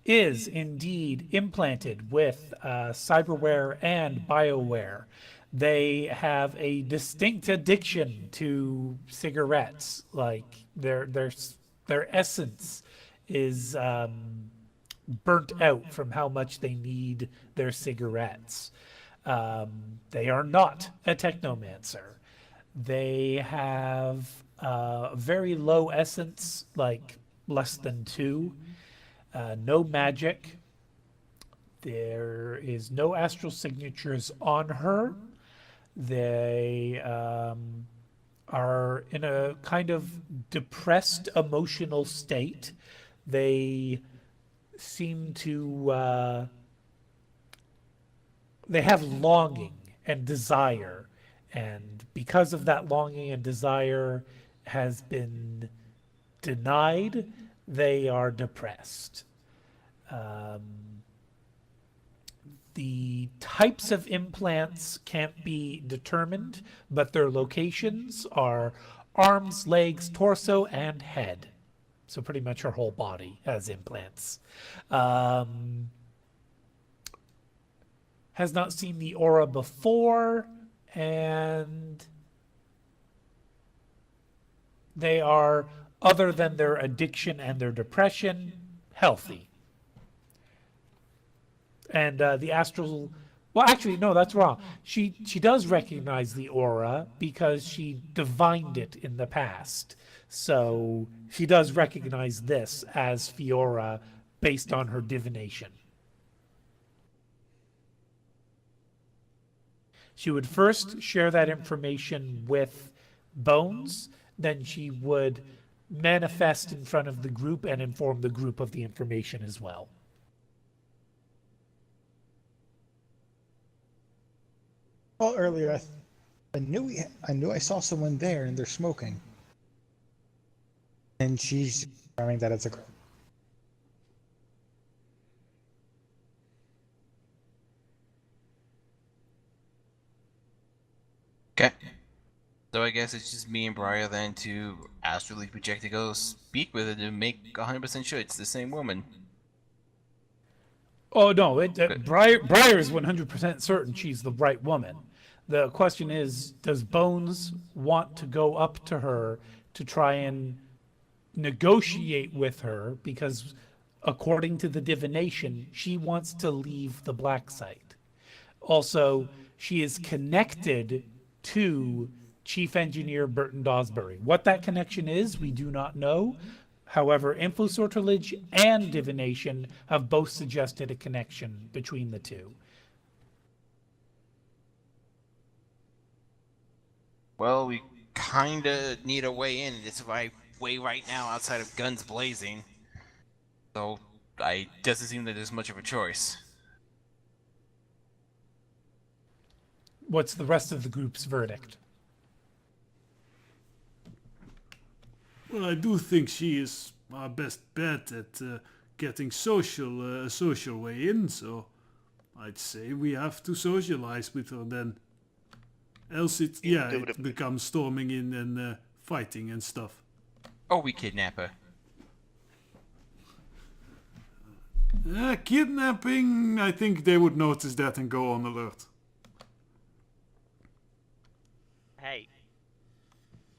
Speaker 1: is indeed implanted with cyberware and bioware. They have a distinct addiction to cigarettes. Like their essence is burnt out from how much they need their cigarettes. They are not a technomancer. They have very low essence, like less than 2. No magic. There is no astral signatures on her. They are in a kind of depressed emotional state. They seem to they have longing and desire, and because of that longing and desire has been denied, they are depressed. The types of implants can't be determined, but their locations are arms, legs, torso, and head. So pretty much her whole body has implants. Has not seen the aura before, and they are, other than their addiction and their depression, healthy. And the astral, well, actually, no, that's wrong. She does recognize the aura because she divined it in the past. So she does recognize this as Fiora based on her divination. She would first share that information with Bones, then she would manifest in front of the group and inform the group of the information as well.
Speaker 5: Well, earlier I knew I saw someone there and they're smoking, and she's confirming that it's a girl.
Speaker 6: Okay. So I guess it's just me and Briar then to astrally project to go speak with her to make 100% sure it's the same woman.
Speaker 1: Oh no, Briar is 100% certain she's the right woman. The question is, does Bones want to go up to her to try and negotiate with her? Because according to the divination, she wants to leave the black site. Also, she is connected to Chief Engineer Burton Dawsbury. What that connection is, we do not know. However, Infosortilage and Divination have both suggested a connection between the two.
Speaker 6: Well, we kinda need a way in. It's right way right now outside of guns blazing. So, I doesn't seem that there's much of a choice.
Speaker 1: What's the rest of the group's verdict?
Speaker 3: Well, I do think she is our best bet at getting a social way in, so I'd say we have to socialize with her then. Else it becomes storming in and fighting and stuff.
Speaker 6: Or we kidnap her.
Speaker 3: Kidnapping, I think they would notice that and go on alert.
Speaker 4: Hey,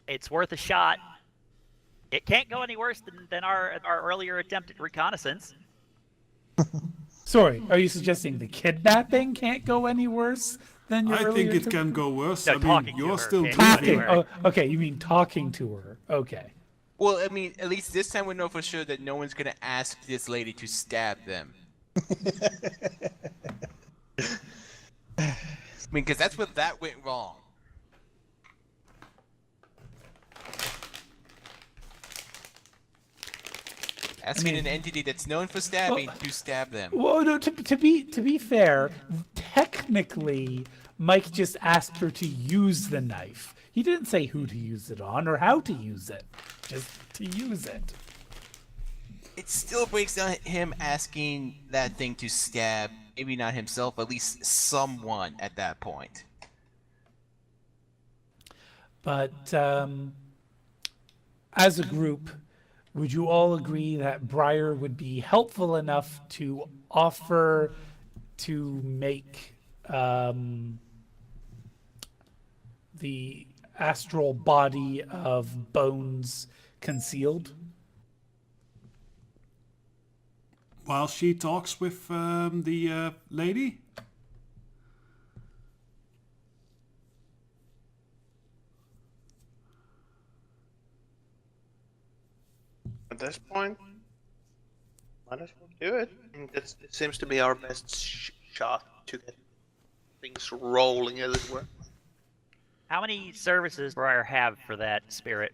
Speaker 4: it's worth a shot. It can't go any worse than our earlier attempt at reconnaissance.
Speaker 1: Sorry, are you suggesting the kidnapping can't go any worse than your
Speaker 3: I
Speaker 1: earlier
Speaker 3: think it
Speaker 1: attempt?
Speaker 3: can go worse.
Speaker 4: No,
Speaker 3: I mean,
Speaker 4: talking to
Speaker 3: you're
Speaker 4: her
Speaker 3: still
Speaker 4: can.
Speaker 1: Talking.
Speaker 3: breathing.
Speaker 1: Oh, okay, you mean talking to her. Okay.
Speaker 6: Well, I mean, at least this time we know for sure that no one's gonna ask this lady to stab them. I mean, because that's where that went wrong. Asking an entity that's known for stabbing to stab them.
Speaker 1: Well, no. To be fair, technically, Mike just asked her to use the knife. He didn't say who to use it on or how to use it. Just to use it.
Speaker 6: It still breaks down him asking that thing to stab, maybe not himself, but at least someone at that point.
Speaker 1: But as a group, would you all agree that Briar would be helpful enough to offer to make the astral body of Bones concealed?
Speaker 3: While she talks with the lady?
Speaker 2: At this point, might as well do it. It seems to be our best shot to get things rolling, as it were.
Speaker 4: How many services does Briar have for that spirit?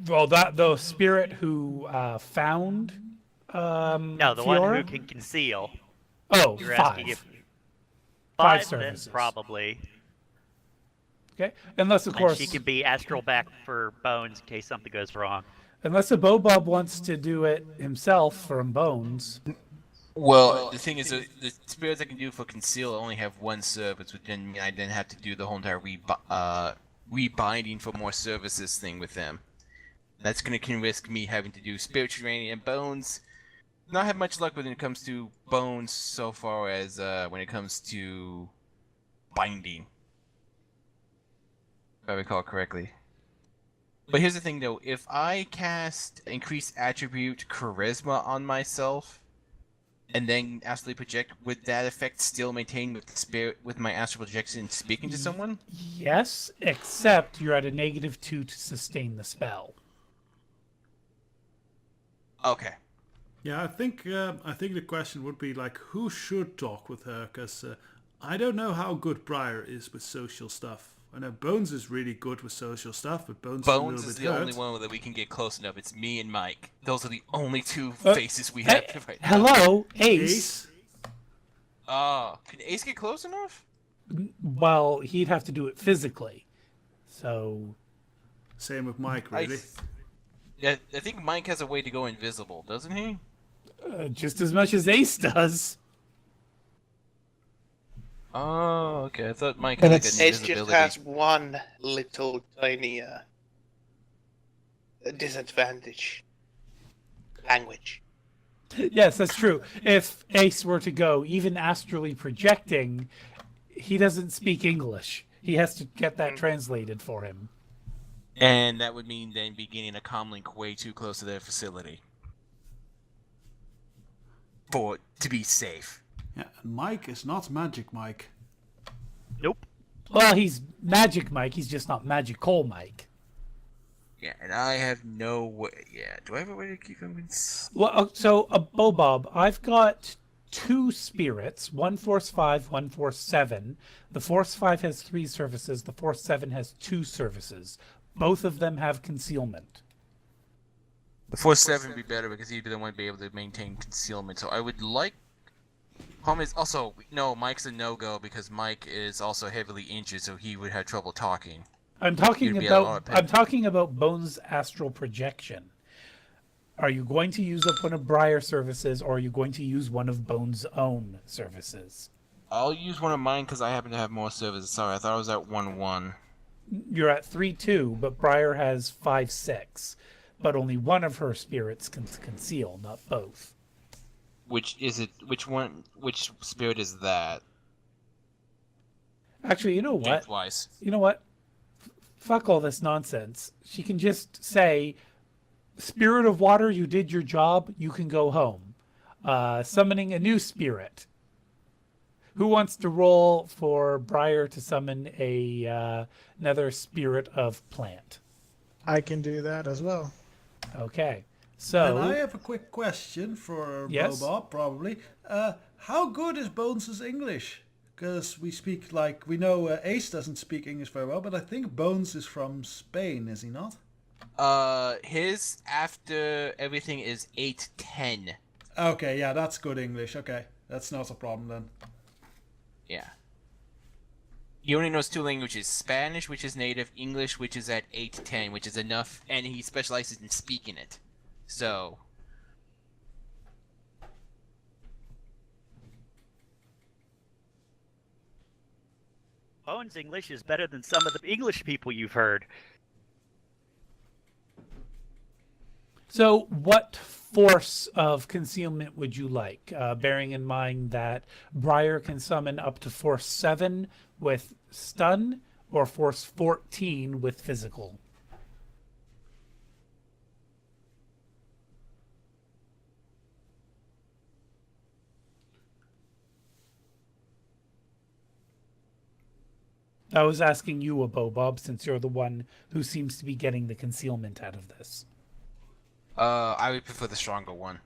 Speaker 1: Well, the spirit who found
Speaker 4: No, the
Speaker 1: Fiora?
Speaker 4: one who can conceal.
Speaker 1: Oh,
Speaker 4: You're
Speaker 1: five.
Speaker 4: asking if
Speaker 1: Five
Speaker 4: then
Speaker 1: services.
Speaker 4: probably.
Speaker 1: Okay, unless of
Speaker 4: And
Speaker 1: course,
Speaker 4: she can be astral back for Bones in case something goes wrong.
Speaker 1: unless a Bobob wants to do it himself from Bones.
Speaker 6: Well, the thing is, the spirits I can do for conceal only have one service, which then mean I then have to do the whole entire rebinding for more services thing with them. That's gonna can risk me having to do spiritual training and Bones. Not have much luck when it comes to Bones so far as when it comes to binding, if I recall correctly. But here's the thing though, if I cast increased attribute charisma on myself, and then astrally project, would that effect still maintain with the spirit with my astral projection speaking to someone?
Speaker 1: Yes, except you're at a -2 to sustain the spell.
Speaker 6: Okay.
Speaker 3: Yeah, I think the question would be like, who should talk with her? Because I don't know how good Briar is with social stuff. I know Bones is really good with social stuff, but Bones is a
Speaker 6: Bones
Speaker 3: little
Speaker 6: is
Speaker 3: bit
Speaker 6: the
Speaker 3: hurt.
Speaker 6: only one that we can get close enough. It's me and Mike. Those are the only two
Speaker 1: Uh,
Speaker 6: faces we
Speaker 1: Hey,
Speaker 6: have right now.
Speaker 1: hello, Ace.
Speaker 3: Ace.
Speaker 6: Can Ace get close enough?
Speaker 1: Well, he'd have to do it physically. So,
Speaker 3: Same with Mike, really.
Speaker 6: Yeah, I think Mike has a way to go invisible, doesn't he?
Speaker 1: just as much as Ace does.
Speaker 6: Oh, okay. I thought Mike
Speaker 5: And
Speaker 6: had like
Speaker 5: it's-
Speaker 6: an
Speaker 2: Ace just
Speaker 6: invisibility.
Speaker 2: has one little tiny disadvantage. Language.
Speaker 1: Yes, that's true. If Ace were to go, even astrally projecting, he doesn't speak English. He has to get that translated for him.
Speaker 6: And that would mean then beginning a comlink way too close to their facility. To be safe.
Speaker 3: Yeah, and Mike is not Magic Mike.
Speaker 4: Nope.
Speaker 1: Well, he's Magic Mike. He's just not Magical Mike.
Speaker 6: Yeah, and I have no way. Yeah, do I have a way to keep him in?
Speaker 1: Well, so Bobob, I've got 2 spirits, one Force 5, one Force 7. The Force 5 has 3 services. The Force 7 has 2 services. Both of them have concealment.
Speaker 6: The Force 7 would be better because he'd be the one to be able to maintain concealment. So I would like. Problem is also no. Mike's a no-go because Mike is also heavily injured, so he would have trouble talking.
Speaker 1: I'm talking
Speaker 6: You'd be a lot
Speaker 1: about
Speaker 6: of
Speaker 1: I'm talking about Bones' astral projection. Are you going to use up one of Briar's services, or are you going to use one of Bones' own services?
Speaker 6: I'll use one of mine because I happen to have more services. Sorry, I thought I was at 1-1.
Speaker 1: You're at 3-2, but Briar has 5-6. But only one of her spirits can conceal, not both.
Speaker 6: Which is it? Which one? Which spirit is that?
Speaker 1: Actually, you know what?
Speaker 6: Wise.
Speaker 1: You know what? Fuck all this nonsense. She can just say, Spirit of Water, you did your job, you can go home. Summoning a new spirit. Who wants to roll for Briar to summon another spirit of plant?
Speaker 5: I can do that as well.
Speaker 1: Okay.
Speaker 3: And
Speaker 1: So,
Speaker 3: I have a quick question for
Speaker 1: Yes?
Speaker 3: Bobob, probably. How good is Bones' English? Because we speak like, we know Ace doesn't speak English very well, but I think Bones is from Spain, is he not?
Speaker 6: His after everything is 8-10.
Speaker 3: Okay, yeah, that's good English. Okay, that's not a problem then.
Speaker 6: Yeah. He only knows 2 languages: Spanish, which is native, English, which is at 8-10, which is enough, and he specializes in speaking it. So.
Speaker 4: Bones' English is better than some of the English people you've heard.
Speaker 1: so what force of concealment would you like? Bearing in mind that Briar can summon up to Force 7 with stun, or Force 14 with physical. I was asking you, Bob, since you're the one who seems to be getting the concealment out of this.
Speaker 6: I would prefer the stronger one.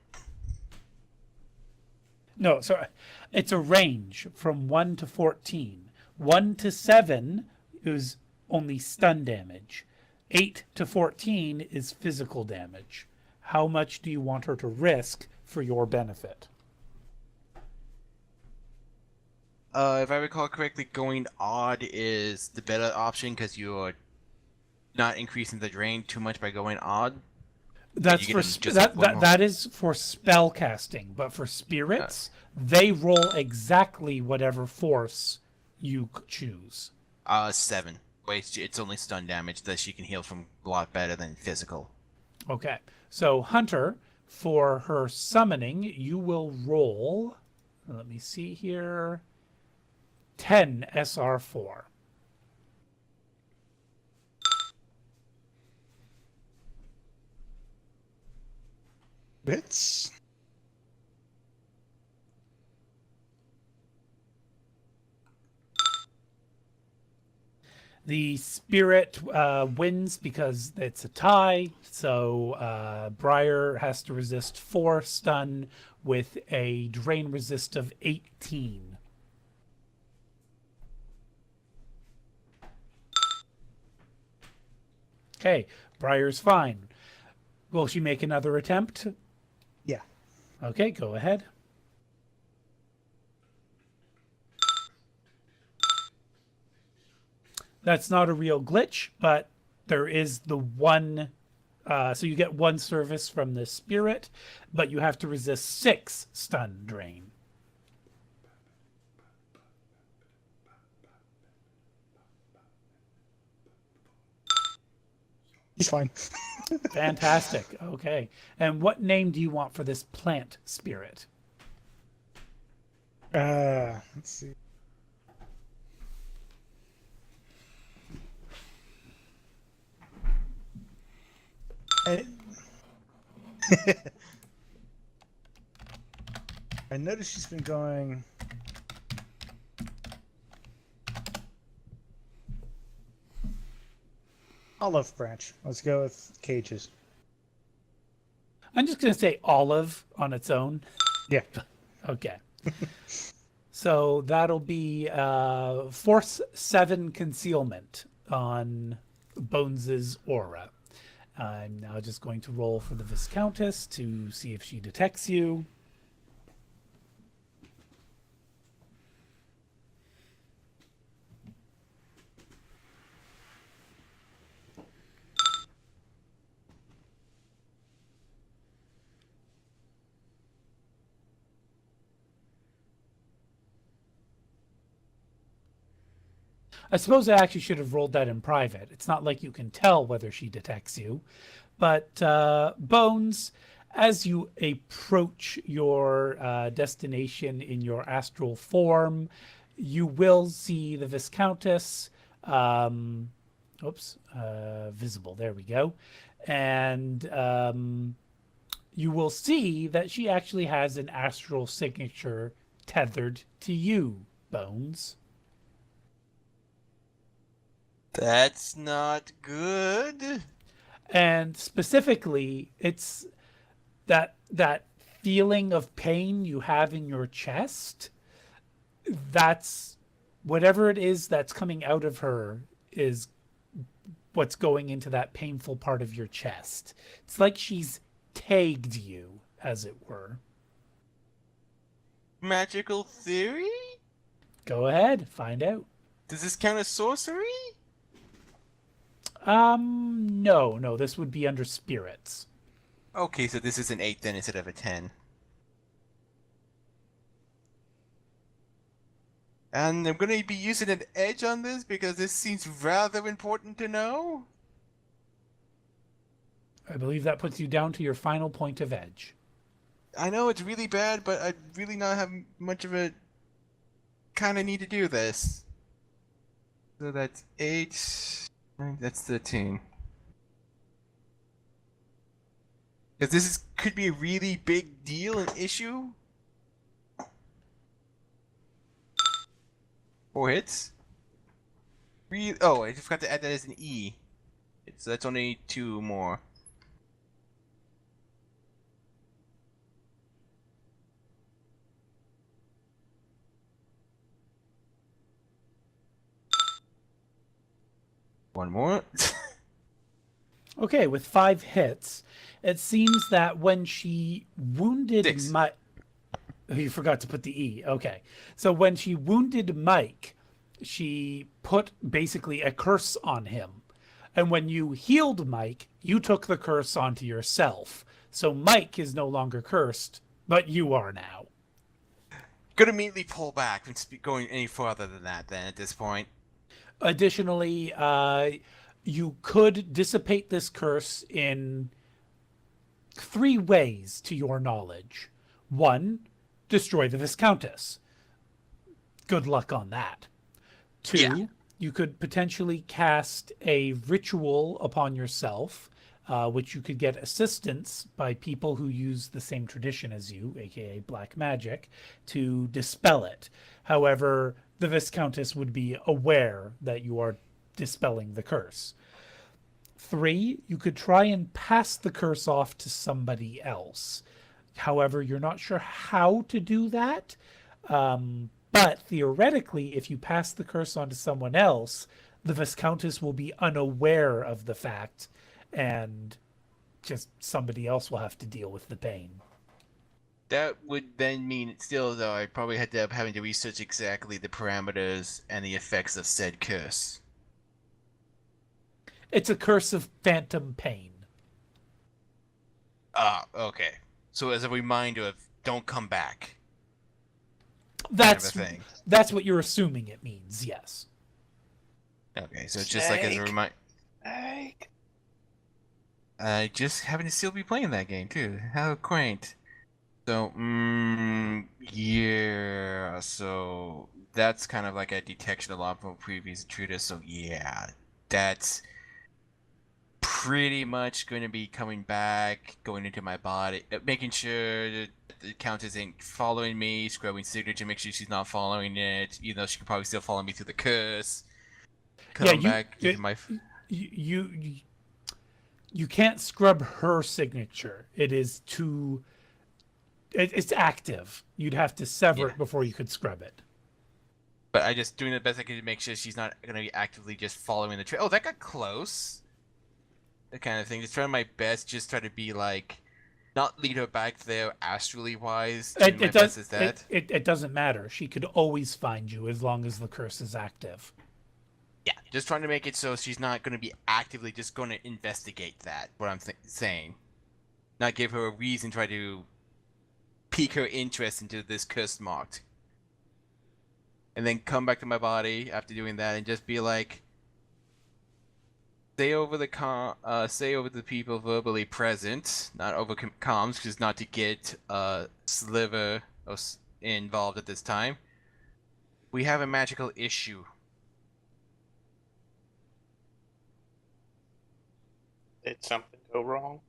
Speaker 1: No, sorry. It's a range from 1 to 14. 1 to 7 is only stun damage. 8 to 14 is physical damage. How much do you want her to risk for your benefit?
Speaker 6: If I recall correctly, going odd is the better option because you're not increasing the drain too much by going odd.
Speaker 1: That's
Speaker 6: you
Speaker 1: for
Speaker 6: get just like one more.
Speaker 1: that is for spell casting, but for spirits, they roll exactly whatever force you choose.
Speaker 6: 7. Wait, it's only stun damage that she can heal from a lot better than physical.
Speaker 1: Okay, so Hunter, for her summoning, you will roll. Let me see here. 10 SR4.
Speaker 5: Bits.
Speaker 1: The spirit wins because it's a tie. So Briar has to resist 4 stun with a drain resist of 18. Okay, Briar's fine. Will she make another attempt?
Speaker 5: Yeah.
Speaker 1: Okay, go ahead. That's not a real glitch, but there is the one. So you get 1 service from the spirit, but you have to resist 6 stun drain.
Speaker 5: He's fine.
Speaker 1: Fantastic. Okay. And what name do you want for this plant spirit?
Speaker 5: Let's see. I, I noticed she's been going. Olive branch. Let's go with cages.
Speaker 1: I'm just going to say olive on its own.
Speaker 5: Yeah.
Speaker 1: Okay. So that'll be force 7 concealment on Bones's aura. I'm now just going to roll for the Viscountess to see if she detects you. I suppose I actually should have rolled that in private. It's not like you can tell whether she detects you. But Bones, as you approach your destination in your astral form, you will see the Viscountess. Visible. There we go. And you will see that she actually has an astral signature tethered to you, Bones.
Speaker 6: That's not good.
Speaker 1: And specifically, it's that feeling of pain you have in your chest. That's whatever it is that's coming out of her is what's going into that painful part of your chest. It's like she's tagged you, as it were.
Speaker 6: Magical theory?
Speaker 1: Go ahead, find out.
Speaker 6: Does this count as sorcery?
Speaker 1: No, this would be under spirits.
Speaker 6: Okay, so this is an 8 then instead of a 10. And I'm gonna be using an edge on this because this seems rather important to know.
Speaker 1: I believe that puts you down to your final point of edge.
Speaker 6: I know it's really bad, but I really not have much of a kind of need to do this. So that's 8. That's 13. Because this could be a really big deal, an issue. 4 hits. Oh, I just forgot to add that as an E. So that's only 2 more. One more.
Speaker 1: Okay, with 5 hits, it seems that when she wounded
Speaker 6: 6.
Speaker 1: Mike... Oh, you forgot to put the E. Okay. So when she wounded Mike, she put basically a curse on him. And when you healed Mike, you took the curse onto yourself. So Mike is no longer cursed, but you are now.
Speaker 6: Gonna immediately pull back from going any further than that then at this point.
Speaker 1: Additionally, you could dissipate this curse in 3 ways to your knowledge. 1, destroy the Viscountess. Good luck on that. 2,
Speaker 6: Yeah.
Speaker 1: You could potentially cast a ritual upon yourself, which you could get assistance by people who use the same tradition as you, aka black magic, to dispel it. However, the Viscountess would be aware that you are dispelling the curse. 3, you could try and pass the curse off to somebody else. However, you're not sure how to do that. But theoretically, if you pass the curse on to someone else, the Viscountess will be unaware of the fact, and just somebody else will have to deal with the pain.
Speaker 6: That would then mean still though I probably had to end up having to research exactly the parameters and the effects of said curse.
Speaker 1: It's a curse of phantom pain.
Speaker 6: Ah, okay. So as a reminder of don't come back.
Speaker 1: That's
Speaker 6: kind of a thing.
Speaker 1: That's what you're assuming it means. Yes.
Speaker 6: Okay, so just like as a
Speaker 2: Snake.
Speaker 6: reminder.
Speaker 2: Like,
Speaker 6: I just happen to still be playing that game too. How quaint. So, yeah. So that's kind of like a detection alarm from previous intruders. So yeah, that's pretty much going to be coming back, going into my body, making sure that the Countess ain't following me, scrubbing signature, make sure she's not following it, even though she could probably still follow me through the curse. Come back into my.
Speaker 1: You can't scrub her signature. It is too. It's active. You'd have to sever it before you could scrub it.
Speaker 6: But I just doing the best I can to make sure she's not going to be actively just following the trail. Oh, that got close. That kind of thing. Just trying my best, just try to be like, not lead her back there astrally wise.
Speaker 1: It doesn't matter. She could always find you as long as the curse is active.
Speaker 6: Yeah, just trying to make it so she's not going to be actively just going to investigate that. What I'm saying, not give her a reason, try to pique her interest into this curse marked, and then come back to my body after doing that and just be like, say over the people verbally present, not over comms, because not to get Sliver involved at this time. We have a magical issue.
Speaker 2: did something go wrong?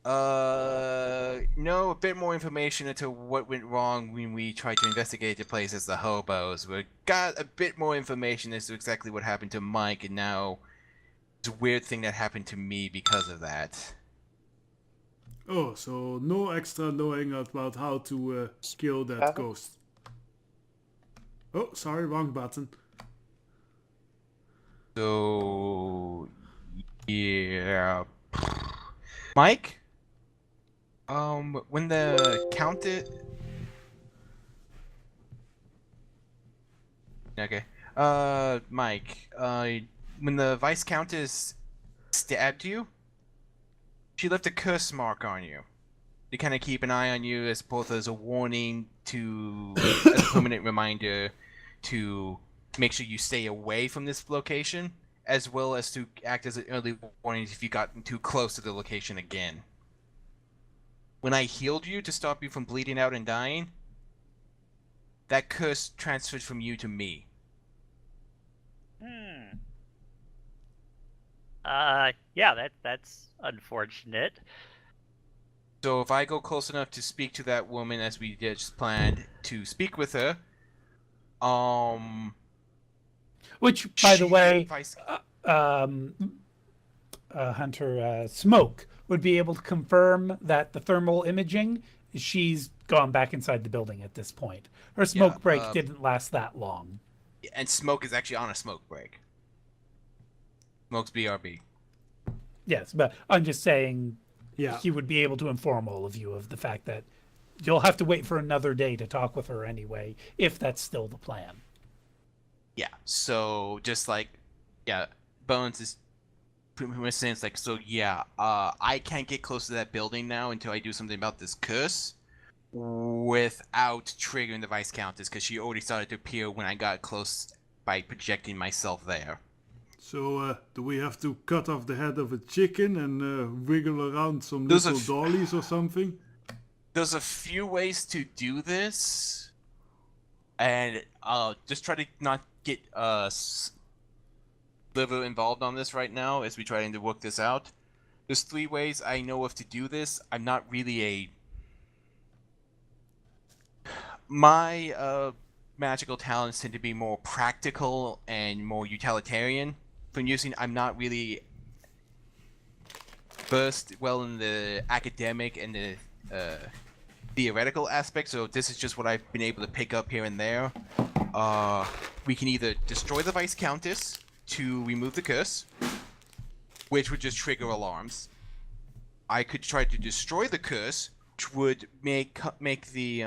Speaker 6: No, a bit more information into what went wrong when we tried to investigate the place as the hobos. We got a bit more information as to exactly what happened to Mike, and now it's a weird thing that happened to me because of that.
Speaker 3: Oh, so no extra knowing about how to kill that ghost. Oh, sorry, wrong button.
Speaker 6: So, yeah. Mike? When the Countess... Okay. Mike, when the Vice Countess stabbed you, she left a curse mark on you. To kind of keep an eye on you as both as a warning to... as a permanent reminder to make sure you stay away from this location, as well as to act as an early warning if you got too close to the location again. When I healed you to stop you from bleeding out and dying, that curse transferred from you to me.
Speaker 4: Yeah, that's unfortunate.
Speaker 6: So if I go close enough to speak to that woman as we just planned to speak with her,
Speaker 1: which, by the way, Hunter Smoke would be able to confirm that the thermal imaging, she's gone back inside the building at this point. Her smoke break didn't last that long.
Speaker 6: And Smoke is actually on a smoke break. Smoke's BRB.
Speaker 1: Yes, but I'm just saying
Speaker 3: Yeah.
Speaker 1: he would be able to inform all of you of the fact that you'll have to wait for another day to talk with her anyway, if that's still the plan.
Speaker 6: Yeah, so just like, yeah, Bones is pretty much saying it's like, so yeah, I can't get close to that building now until I do something about this curse without triggering the Vice Countess, because she already started to appear when I got close by projecting myself there.
Speaker 3: So, do we have to cut off the head of a chicken and wiggle around some
Speaker 6: There's
Speaker 3: little dollies or something?
Speaker 6: There's a few ways to do this, and just try to not get Liver involved on this right now as we try to work this out. There's 3 ways I know of to do this. I'm not really my magical talents tend to be more practical and more utilitarian. From using, I'm not really versed well in the academic and the theoretical aspect, so this is just what I've been able to pick up here and there. We can either destroy the Vice Countess to remove the curse, which would just trigger alarms. I could try to destroy the curse, which would make the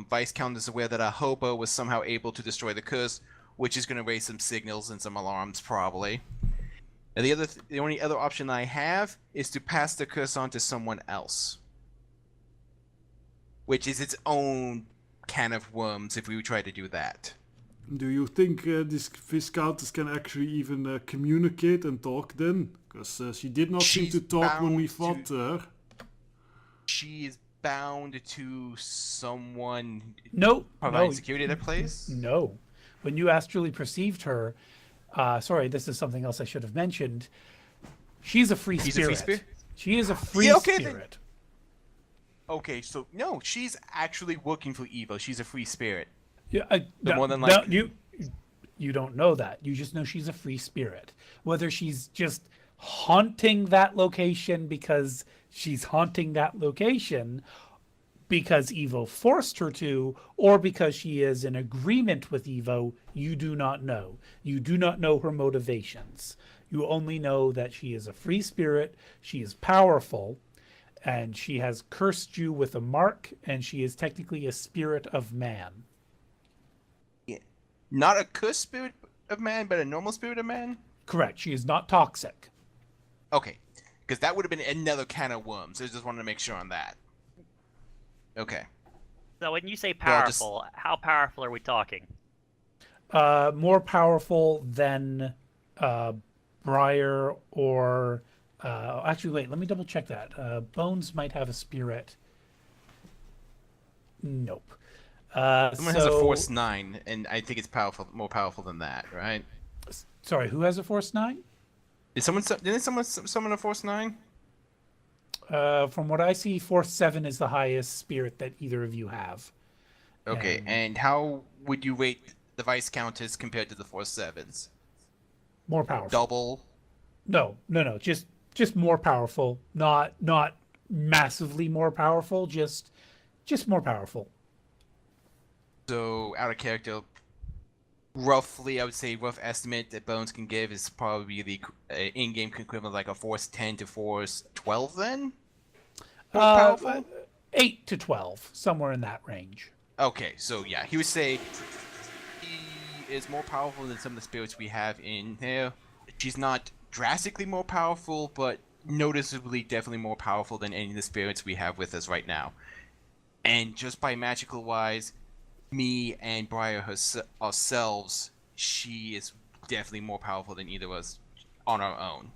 Speaker 6: Vice Countess aware that a hobo was somehow able to destroy the curse, which is going to raise some signals and some alarms probably. And the only other option I have is to pass the curse on to someone else, which is its own can of worms if we try to do that.
Speaker 3: Do you think this Viscountess can actually even communicate and talk then? Because she did not seem
Speaker 6: She's
Speaker 3: to talk when we
Speaker 6: bound
Speaker 3: fought her.
Speaker 6: She is bound to someone
Speaker 1: No,
Speaker 6: providing
Speaker 1: no,
Speaker 6: security at that place?
Speaker 1: no. When you astrally perceived her, sorry, this is something else I should have mentioned. She's a free
Speaker 6: She's a
Speaker 1: spirit.
Speaker 6: free spirit?
Speaker 1: She is a free
Speaker 6: Yeah, okay, then.
Speaker 1: spirit.
Speaker 6: Okay, so no, she's actually working for Evo. She's a free spirit.
Speaker 1: Yeah,
Speaker 6: So
Speaker 1: no,
Speaker 6: more than
Speaker 1: no,
Speaker 6: likely-
Speaker 1: you don't know that. You just know she's a free spirit. Whether she's just haunting that location because she's haunting that location because Evo forced her to, or because she is in agreement with Evo, you do not know. You do not know her motivations. You only know that she is a free spirit, she is powerful, and she has cursed you with a mark, and she is technically a spirit of man.
Speaker 6: Not a cursed spirit of man, but a normal spirit of man?
Speaker 1: Correct. She is not toxic.
Speaker 6: Okay, because that would have been another can of worms. I just wanted to make sure on that. Okay.
Speaker 4: So when you say
Speaker 6: Well, just-
Speaker 4: powerful, how powerful are we talking?
Speaker 1: More powerful than Briar or actually wait, let me double check that. Bones might have a spirit. Nope.
Speaker 6: Someone has a Force 9, and I think it's more powerful than that, right?
Speaker 1: Sorry, who has a Force 9?
Speaker 6: Didn't someone summon a Force 9?
Speaker 1: From what I see, Force 7 is the highest spirit that either of you have.
Speaker 6: Okay, and how would you rate the Vice Countess compared to the Force 7s?
Speaker 1: More powerful.
Speaker 6: Double?
Speaker 1: No. Just more powerful. Not massively more powerful, just more powerful.
Speaker 6: So, out of character, roughly, I would say rough estimate that Bones can give is probably the in-game equivalent like a Force 10 to Force 12 then? More powerful?
Speaker 1: 8 to 12, somewhere in that range.
Speaker 6: Okay, so yeah, he would say he is more powerful than some of the spirits we have in here. She's not drastically more powerful, but noticeably definitely more powerful than any of the spirits we have with us right now. And just by magical wise, me and Briar ourselves, she is definitely more powerful than either of us on our own.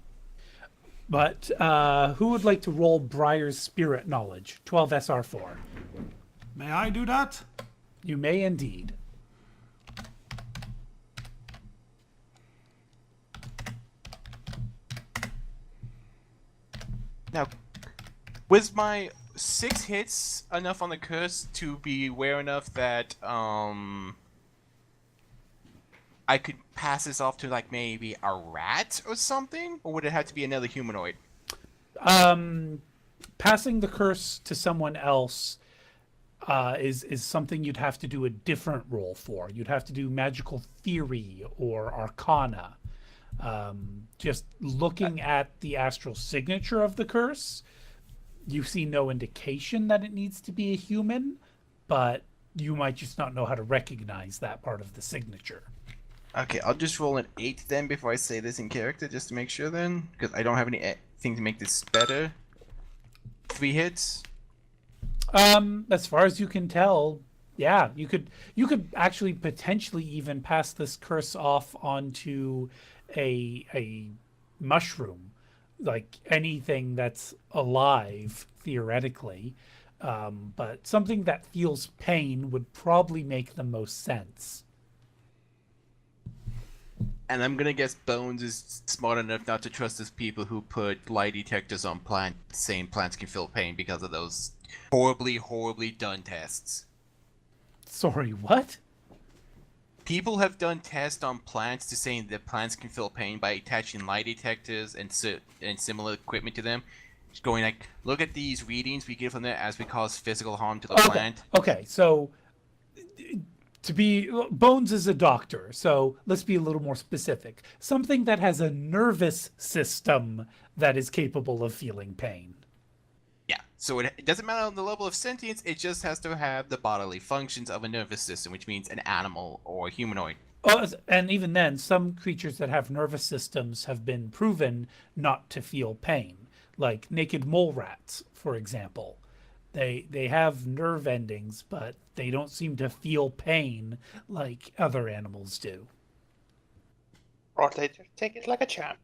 Speaker 1: But who would like to roll Briar's spirit knowledge? 12 SR4.
Speaker 3: May I do that?
Speaker 1: You may indeed.
Speaker 6: Now, was my 6 hits enough on the curse to be aware enough that I could pass this off to like maybe a rat or something, or would it have to be another humanoid?
Speaker 1: Passing the curse to someone else is something you'd have to do a different roll for. You'd have to do magical theory or arcana. Just looking at the astral signature of the curse, you see no indication that it needs to be a human, but you might just not know how to recognize that part of the signature.
Speaker 6: Okay, I'll just roll an 8 then before I say this in character, just to make sure then, because I don't have anything to make this better. 3 hits.
Speaker 1: As far as you can tell, yeah, you could actually potentially even pass this curse off onto a mushroom, like anything that's alive theoretically. But something that feels pain would probably make the most sense.
Speaker 6: And I'm gonna guess Bones is smart enough not to trust those people who put lie detectors on plants, saying plants can feel pain because of those horribly, horribly done tests.
Speaker 1: Sorry, what?
Speaker 6: People have done tests on plants to saying that plants can feel pain by attaching lie detectors and similar equipment to them. Just going like, look at these readings we get from there as we cause physical harm to the plant.
Speaker 1: Okay, so Bones is a doctor, so let's be a little more specific. Something that has a nervous system that is capable of feeling pain.
Speaker 6: Yeah, so it doesn't matter on the level of sentience, it just has to have the bodily functions of a nervous system, which means an animal or humanoid.
Speaker 1: And even then, some creatures that have nervous systems have been proven not to feel pain, like naked mole rats, for example. They have nerve endings, but they don't seem to feel pain like other animals do.
Speaker 2: Or they just take it like a champ.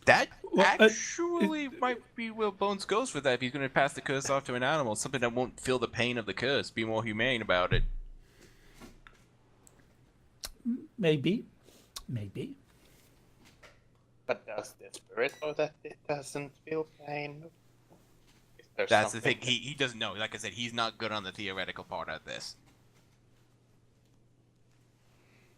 Speaker 6: That
Speaker 1: Well,
Speaker 6: actually might be where Bones goes with that. If he's going to pass the curse off to an animal, something that won't feel the pain of the curse, be more humane about it.
Speaker 1: Maybe.
Speaker 2: But does the spirit know that it doesn't feel pain?
Speaker 6: That's the thing. He doesn't know. Like I said, he's not good on the theoretical part of this.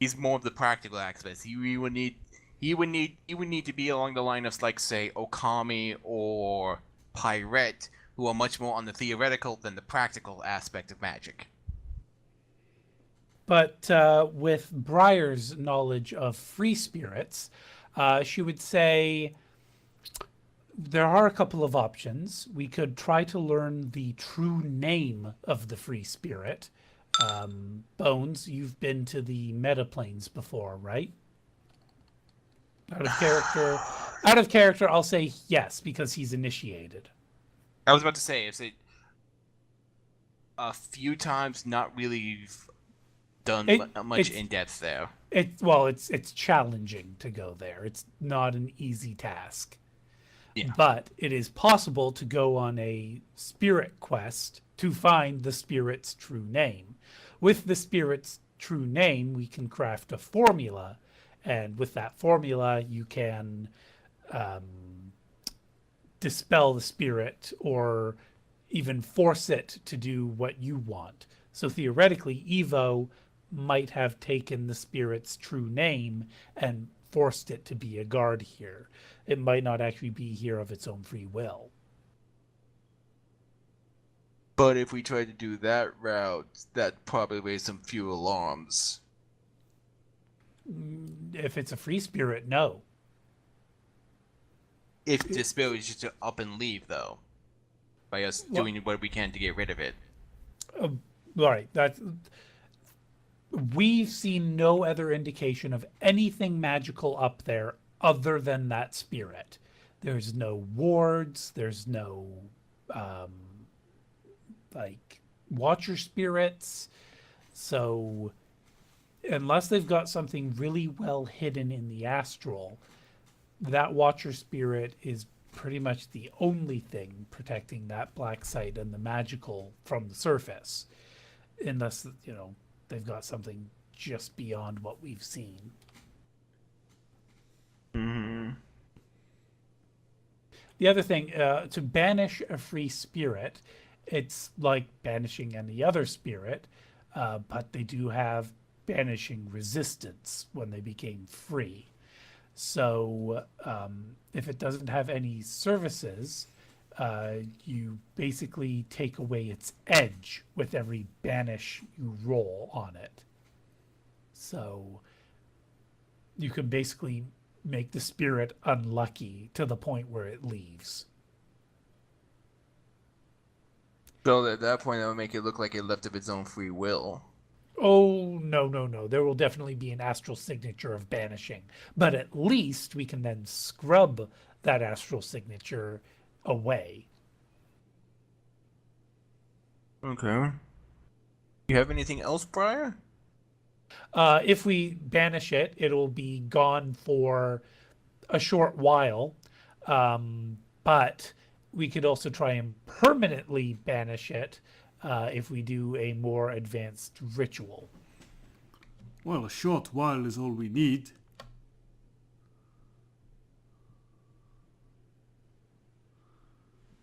Speaker 6: He's more of the practical aspects. He would need to be along the line of, like, say, Okami or Pirate, who are much more on the theoretical than the practical aspect of magic.
Speaker 1: But with Briar's knowledge of free spirits, she would say there are a couple of options. We could try to learn the true name of the free spirit. Bones, you've been to the metaplanes before, right? Out of character, I'll say yes, because he's initiated.
Speaker 6: I was about to say, it's a few times, not really done much in depth there.
Speaker 1: It's challenging to go there. It's not an easy task.
Speaker 6: Yeah.
Speaker 1: But it is possible to go on a spirit quest to find the spirit's true name. With the spirit's true name, we can craft a formula, and with that formula, you can dispel the spirit or even force it to do what you want. So theoretically, Evo might have taken the spirit's true name and forced it to be a guard here. It might not actually be here of its own free will.
Speaker 6: But if we try to do that route, that probably raise some few alarms.
Speaker 1: If it's a free spirit, no.
Speaker 6: If the spirit is just to up and leave, though, by us doing what we can to get rid of it.
Speaker 1: All right, we've seen no other indication of anything magical up there other than that spirit. There's no wards, there's no like watcher spirits. So unless they've got something really well hidden in the astral, that watcher spirit is pretty much the only thing protecting that black site and the magical from the surface. Unless, they've got something just beyond what we've seen.
Speaker 6: Mm-hmm.
Speaker 1: The other thing, to banish a free spirit, it's like banishing any other spirit, but they do have banishing resistance when they became free. So if it doesn't have any services, you basically take away its edge with every banish you roll on it. So you can basically make the spirit unlucky to the point where it leaves.
Speaker 6: So at that point, that would make it look like it left of its own free will.
Speaker 1: Oh, no. There will definitely be an astral signature of banishing. But at least we can then scrub that astral signature away.
Speaker 6: Okay. You have anything else, Briar?
Speaker 1: If we banish it, it'll be gone for a short while. But we could also try and permanently banish it if we do a more advanced ritual.
Speaker 3: Well, a short while is all we need.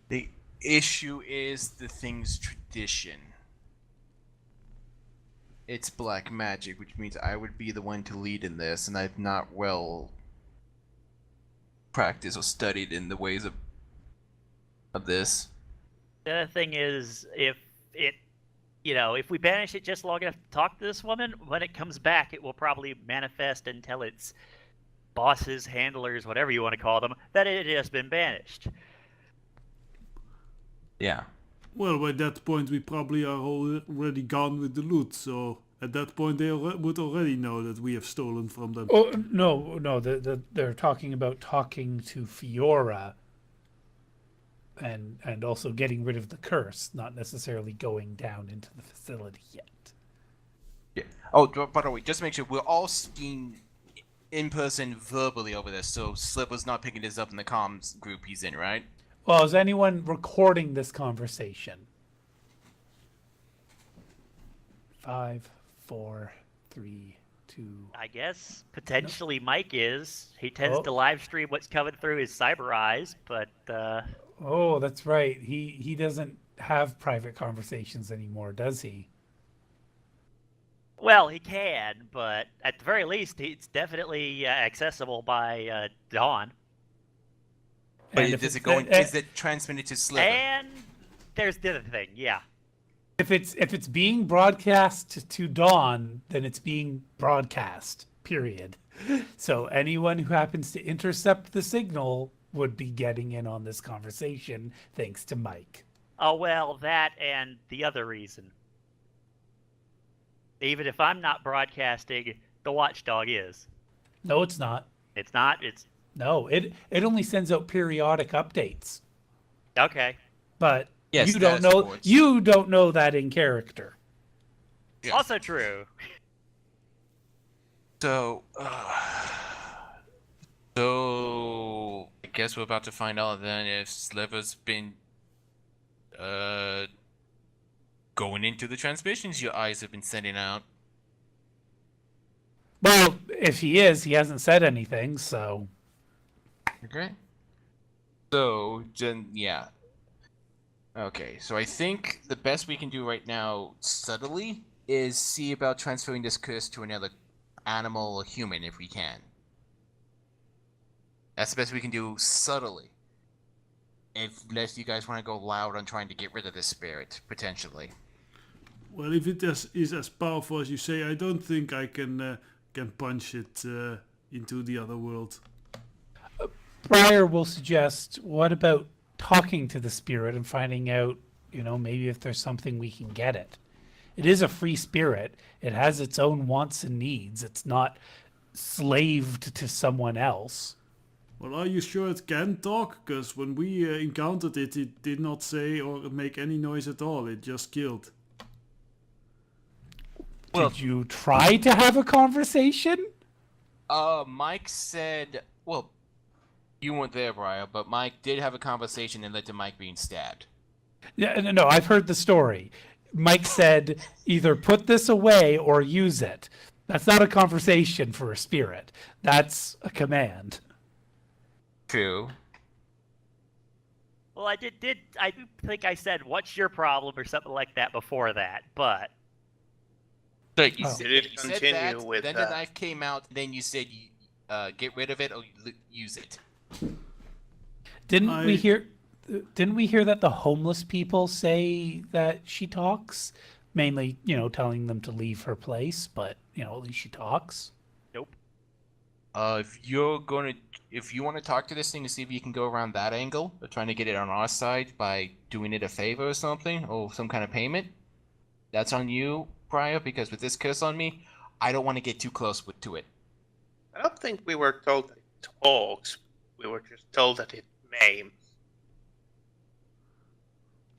Speaker 6: The issue is the thing's tradition. it's black magic, which means I would be the one to lead in this, and I've not well practiced or studied in the ways of this.
Speaker 4: The other thing is, if we banish it just long enough to talk to this woman, when it comes back, it will probably manifest and tell its bosses, handlers, whatever you want to call them, that it has been banished.
Speaker 6: Yeah.
Speaker 3: Well, by that point we probably are already gone with the loot, so at that point they would already know that we have stolen from them.
Speaker 1: Oh no, they're talking about talking to Fiora, and also getting rid of the curse, not necessarily going down into the facility yet.
Speaker 6: Yeah. Oh, by the way, just make sure we're all speaking in person verbally over this, so Slipper's not picking this up in the comms group he's in, right?
Speaker 1: Well, is anyone recording this conversation? 5, 4, 3, 2.
Speaker 4: I guess potentially Mike is. He tends
Speaker 1: Oh.
Speaker 4: to live stream what's coming through his cyber eyes, but
Speaker 1: Oh, that's right. He doesn't have private conversations anymore, does he?
Speaker 4: well, he can. But at the very least, it's definitely accessible by dawn.
Speaker 6: But
Speaker 1: And if
Speaker 6: is
Speaker 1: it's-
Speaker 6: it going? Is it transmitted to Slipper?
Speaker 4: And there's the other thing, yeah.
Speaker 1: If it's being broadcast to Dawn, then it's being broadcast. Period. So anyone who happens to intercept the signal would be getting in on this conversation, thanks to Mike.
Speaker 4: Oh well, that and the other reason. Even if I'm not broadcasting, the watchdog is.
Speaker 1: No, it's not.
Speaker 4: It's not. It's
Speaker 1: No, it only sends out periodic updates.
Speaker 4: okay.
Speaker 1: But
Speaker 6: Yes,
Speaker 1: you don't
Speaker 6: status
Speaker 1: know
Speaker 6: reports.
Speaker 1: you don't know that in character.
Speaker 6: Yeah.
Speaker 4: Also true.
Speaker 6: So, I guess we're about to find out then if Slipper's been going into the transmissions your eyes have been sending out.
Speaker 1: Well, if he is, he hasn't said anything, so
Speaker 6: Okay. So, then, yeah. Okay, so I think the best we can do right now, subtly, is see about transferring this curse to another animal or human if we can. That's the best we can do subtly. Unless you guys want to go loud on trying to get rid of this spirit, potentially.
Speaker 3: Well, if it is as powerful as you say, I don't think I can punch it into the other world.
Speaker 1: Briar will suggest, what about talking to the spirit and finding out, maybe if there's something we can get it. It is a free spirit. It has its own wants and needs. It's not slaved to someone else.
Speaker 3: Well, are you sure it can talk? Because when we encountered it, it did not say or make any noise at all. It just killed.
Speaker 6: Well-
Speaker 1: Did you try to have a conversation?
Speaker 6: Mike said, well, you weren't there, Briar, but Mike did have a conversation and led to Mike being stabbed.
Speaker 1: Yeah, no, I've heard the story. Mike said, either put this away or use it. That's not a conversation for a spirit. That's a command.
Speaker 6: True.
Speaker 4: Well, I do think I said, "What's your problem?" or something like that before that, but
Speaker 6: So you
Speaker 1: Oh.
Speaker 6: said,
Speaker 2: Did it
Speaker 6: you said
Speaker 2: continue
Speaker 6: that,
Speaker 2: with,
Speaker 6: then the knife came out, then you said get rid of it or use it.
Speaker 1: Didn't we
Speaker 3: I-
Speaker 1: hear? Didn't we hear that the homeless people say that she talks? Mainly, telling them to leave her place, but at least she talks.
Speaker 4: nope.
Speaker 6: If you want to talk to this thing to see if you can go around that angle of trying to get it on our side by doing it a favor or something, or some kind of payment, that's on you, Briar, because with this curse on me, I don't want to get too close to it.
Speaker 2: I don't think we were told that it talks. We were just told that it maims.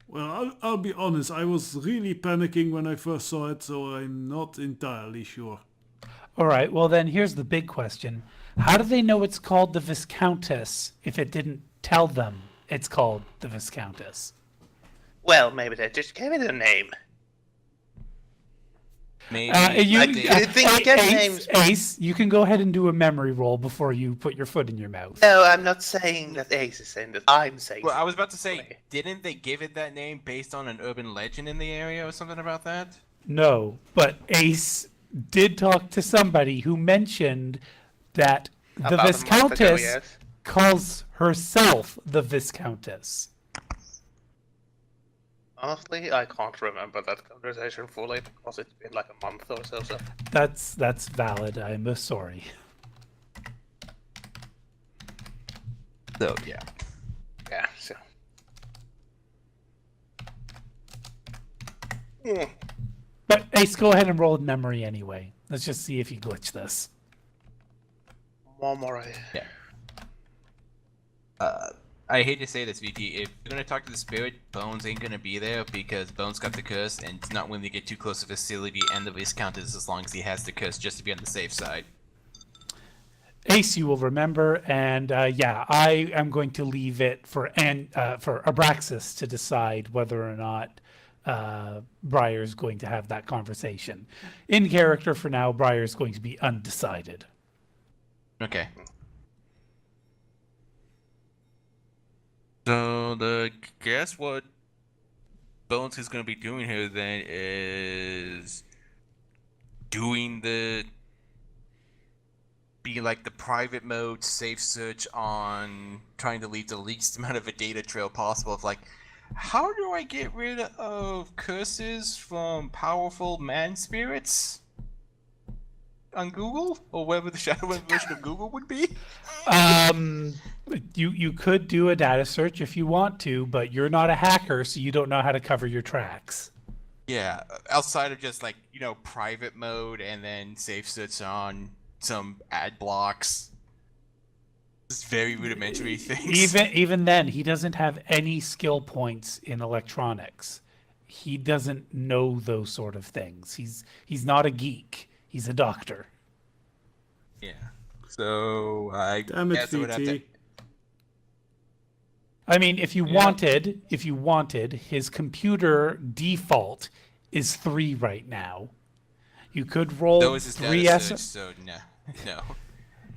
Speaker 3: Well, I'll be honest. I was really panicking when I first saw it, so I'm not entirely sure.
Speaker 1: All right. Well, then here's the big question: how do they know it's called the Viscountess if it didn't tell them it's called the Viscountess?
Speaker 2: Well, maybe they just gave it a name.
Speaker 6: Maybe
Speaker 2: I think get names.
Speaker 1: Ace, you can go ahead and do a memory roll before you put your foot in your mouth.
Speaker 2: No, I'm not saying that Ace is saying that. I'm saying.
Speaker 6: Well, I was about to say, didn't they give it that name based on an urban legend in the area or something about that?
Speaker 1: No, but Ace did talk to somebody who mentioned that the
Speaker 2: About a month ago,
Speaker 1: Viscountess
Speaker 2: yes.
Speaker 1: calls herself the Viscountess.
Speaker 2: Honestly, I can't remember that conversation fully because it's been like a month or so.
Speaker 1: That's valid. I'm sorry.
Speaker 6: So yeah.
Speaker 2: Yeah, so. Hmm.
Speaker 1: But Ace, go ahead and roll memory anyway. Let's just see if you glitch this.
Speaker 2: Memory.
Speaker 6: Yeah. I hate to say this, VT. If you're gonna talk to the spirit, Bones ain't gonna be there because Bones got the curse and he's not willing to get too close to the facility and the Viscountess as long as he has the curse, just to be on the safe side.
Speaker 1: Ace, you will remember, and yeah, I am going to leave it for Abraxas to decide whether or not Briar's going to have that conversation. In character for now, Briar's going to be undecided.
Speaker 6: Okay. So guess what Bones is gonna be doing here then is doing be like the private mode safe search on trying to leave the least amount of a data trail possible of like, how do I get rid of curses from powerful man spirits on Google or whatever the Shadowrun version of Google would be?
Speaker 1: You could do a data search if you want to, but you're not a hacker, so you don't know how to cover your tracks.
Speaker 6: Yeah, outside of just like, private mode and then safe search on some ad blocks. Just very rudimentary things.
Speaker 1: Even then, he doesn't have any skill points in electronics. He doesn't know those sort of things. He's not a geek. He's a doctor.
Speaker 6: Yeah. So I
Speaker 3: Damn it,
Speaker 6: guess I would have to.
Speaker 3: VT.
Speaker 1: I mean, if you wanted, his computer default is 3 right now. You could roll
Speaker 6: That was his
Speaker 1: 3
Speaker 6: data
Speaker 1: S.
Speaker 6: search, so no.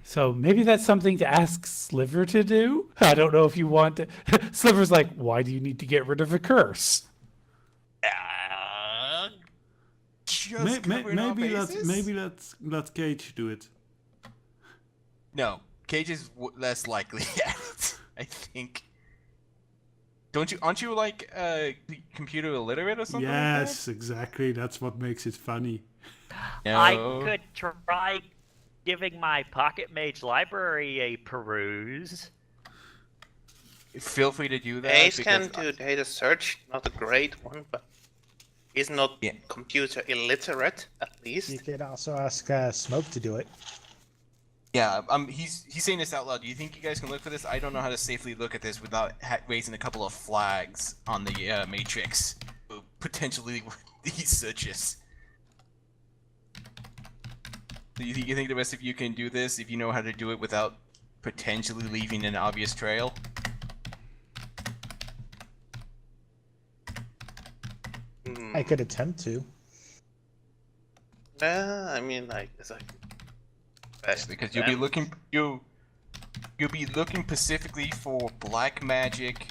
Speaker 1: So maybe that's something to ask Sliver to do. I don't know if you want to. Sliver's like, why do you need to get rid of a curse?
Speaker 6: Just covering all bases?
Speaker 3: Maybe let's Cage do it.
Speaker 6: No, Cage is less likely at it, I think. Aren't you like computer illiterate or something?
Speaker 3: Yes, exactly. That's what makes it funny.
Speaker 6: Like that?
Speaker 4: I
Speaker 6: No.
Speaker 4: could try giving my Pocket Mage library a peruse.
Speaker 6: Feel free to do that.
Speaker 2: Ace
Speaker 6: because
Speaker 2: can do data search, not a great one, but he's not
Speaker 6: Yeah.
Speaker 2: computer illiterate, at least.
Speaker 5: You could also ask Smoke to do it.
Speaker 6: Yeah, he's saying this out loud. Do you think you guys can look for this? I don't know how to safely look at this without raising a couple of flags on the matrix. Potentially these searches. Do you think the rest of you can do this if you know how to do it without potentially leaving an obvious trail?
Speaker 5: I could attempt to.
Speaker 2: I mean, I guess I could. Best
Speaker 6: Because you'll be looking specifically for black magic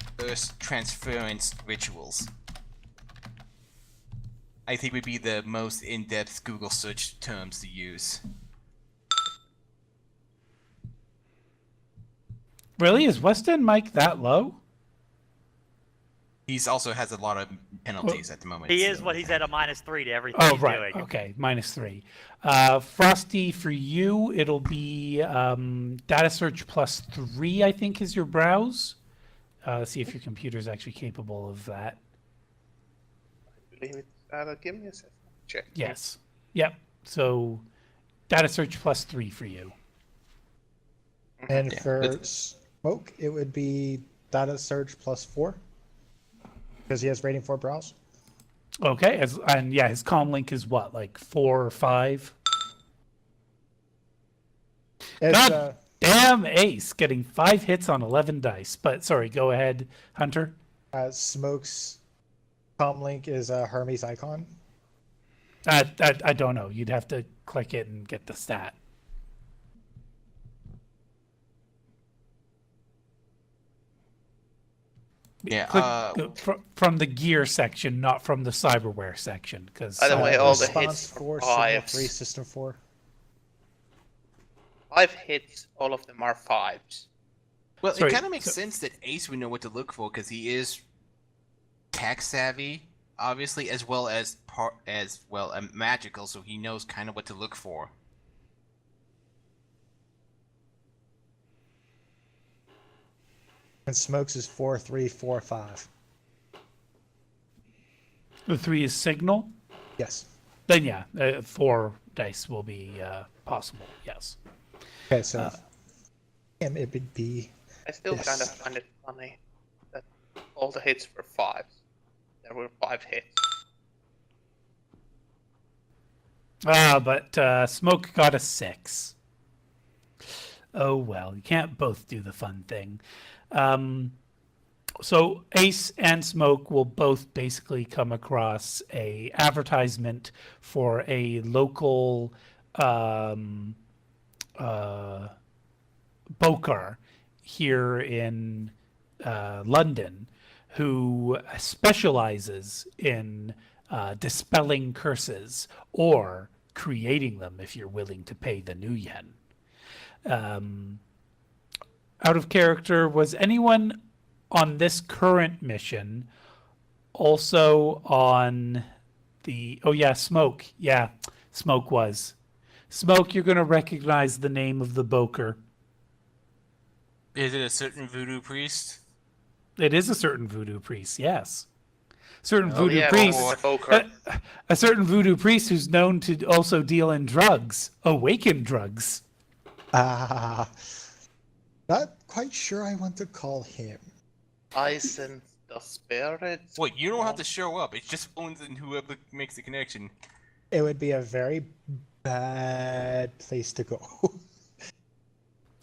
Speaker 6: transference rituals. I think would be the most in-depth Google search terms to use.
Speaker 1: Really? Is West End Mike that low?
Speaker 6: He's also has a lot of penalties at the moment.
Speaker 4: He
Speaker 6: so-
Speaker 4: is what he's at a -3 to everything
Speaker 1: Oh,
Speaker 4: he's
Speaker 1: right.
Speaker 4: doing.
Speaker 1: Okay, -3. Frosty, for you, it'll be data search +3, I think, is your browse. Let's see if your computer is actually capable of that.
Speaker 2: believe it's give me a second. Check.
Speaker 1: Yes. Yep. So data search +3 for you.
Speaker 5: And
Speaker 6: Yeah,
Speaker 5: for
Speaker 6: that's-
Speaker 5: Smoke, it would be data search +4. Because he has rating 4 browse.
Speaker 1: Okay. And yeah, his comm link is what, like 4 or 5?
Speaker 5: It's,
Speaker 1: God damn, Ace getting 5 hits on 11 dice. But sorry, go ahead, Hunter.
Speaker 5: Smoke's comm link is Hermes icon.
Speaker 1: I don't know. You'd have to click it and get the stat.
Speaker 6: Yeah.
Speaker 1: Click from the gear section, not from the cyberware section, because
Speaker 2: By the way, all the
Speaker 5: Response
Speaker 2: hits
Speaker 5: 4,
Speaker 2: are
Speaker 5: Signal
Speaker 2: fives.
Speaker 5: 3, System 4.
Speaker 2: 5 hits, all of them are 5s.
Speaker 6: Well,
Speaker 1: Sorry,
Speaker 6: it kind of makes
Speaker 1: so-
Speaker 6: sense that Ace would know what to look for because he is tech savvy, obviously, as well as magical, so he knows kind of what to look for.
Speaker 5: And Smokes is 4, 3, 4, 5.
Speaker 1: the 3 is signal.
Speaker 5: Yes.
Speaker 1: Then yeah, 4 dice will be possible. Yes.
Speaker 5: Okay, so him it would be
Speaker 2: I still
Speaker 5: Yes.
Speaker 2: kind of find it funny that all the hits were 5s. There were 5 hits.
Speaker 1: But Smoke got a 6. Oh well, you can't both do the fun thing. So Ace and Smoke will both basically come across a advertisement for a local boker here in London who specializes in dispelling curses or creating them if you're willing to pay the new yen. Out of character, was anyone on this current mission also on the... Oh yeah, Smoke. Yeah, Smoke was. Smoke, you're going to recognize the name of the boker.
Speaker 6: Is it a certain voodoo priest?
Speaker 1: It is a certain voodoo priest, yes. Certain
Speaker 2: Oh,
Speaker 1: voodoo
Speaker 2: yeah,
Speaker 1: priest.
Speaker 2: Mr. Poker.
Speaker 1: A certain voodoo priest who's known to also deal in drugs, awakened drugs.
Speaker 5: not quite sure I want to call him.
Speaker 2: I sense the spirits.
Speaker 6: Wait, you don't have to show up. It's just phones and whoever makes the connection.
Speaker 5: It would be a very bad place to go.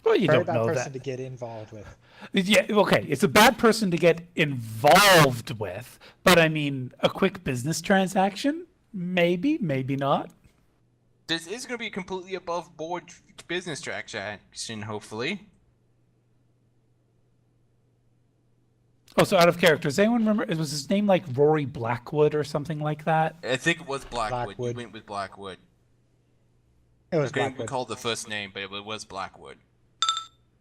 Speaker 1: Well, you
Speaker 5: Very
Speaker 1: don't
Speaker 5: bad
Speaker 1: know
Speaker 5: person
Speaker 1: that.
Speaker 5: to get involved with.
Speaker 1: Yeah, okay, it's a bad person to get involved with, but I mean, a quick business transaction? Maybe, maybe not.
Speaker 6: This is going to be a completely above board business transaction, hopefully.
Speaker 1: Oh, so out of character, does anyone remember, was his name like Rory Blackwood or something like that?
Speaker 6: I think it was Blackwood.
Speaker 5: Blackwood.
Speaker 6: You went with Blackwood.
Speaker 5: It
Speaker 6: I
Speaker 5: was
Speaker 6: couldn't
Speaker 5: Blackwood.
Speaker 6: recall the first name, but it was Blackwood.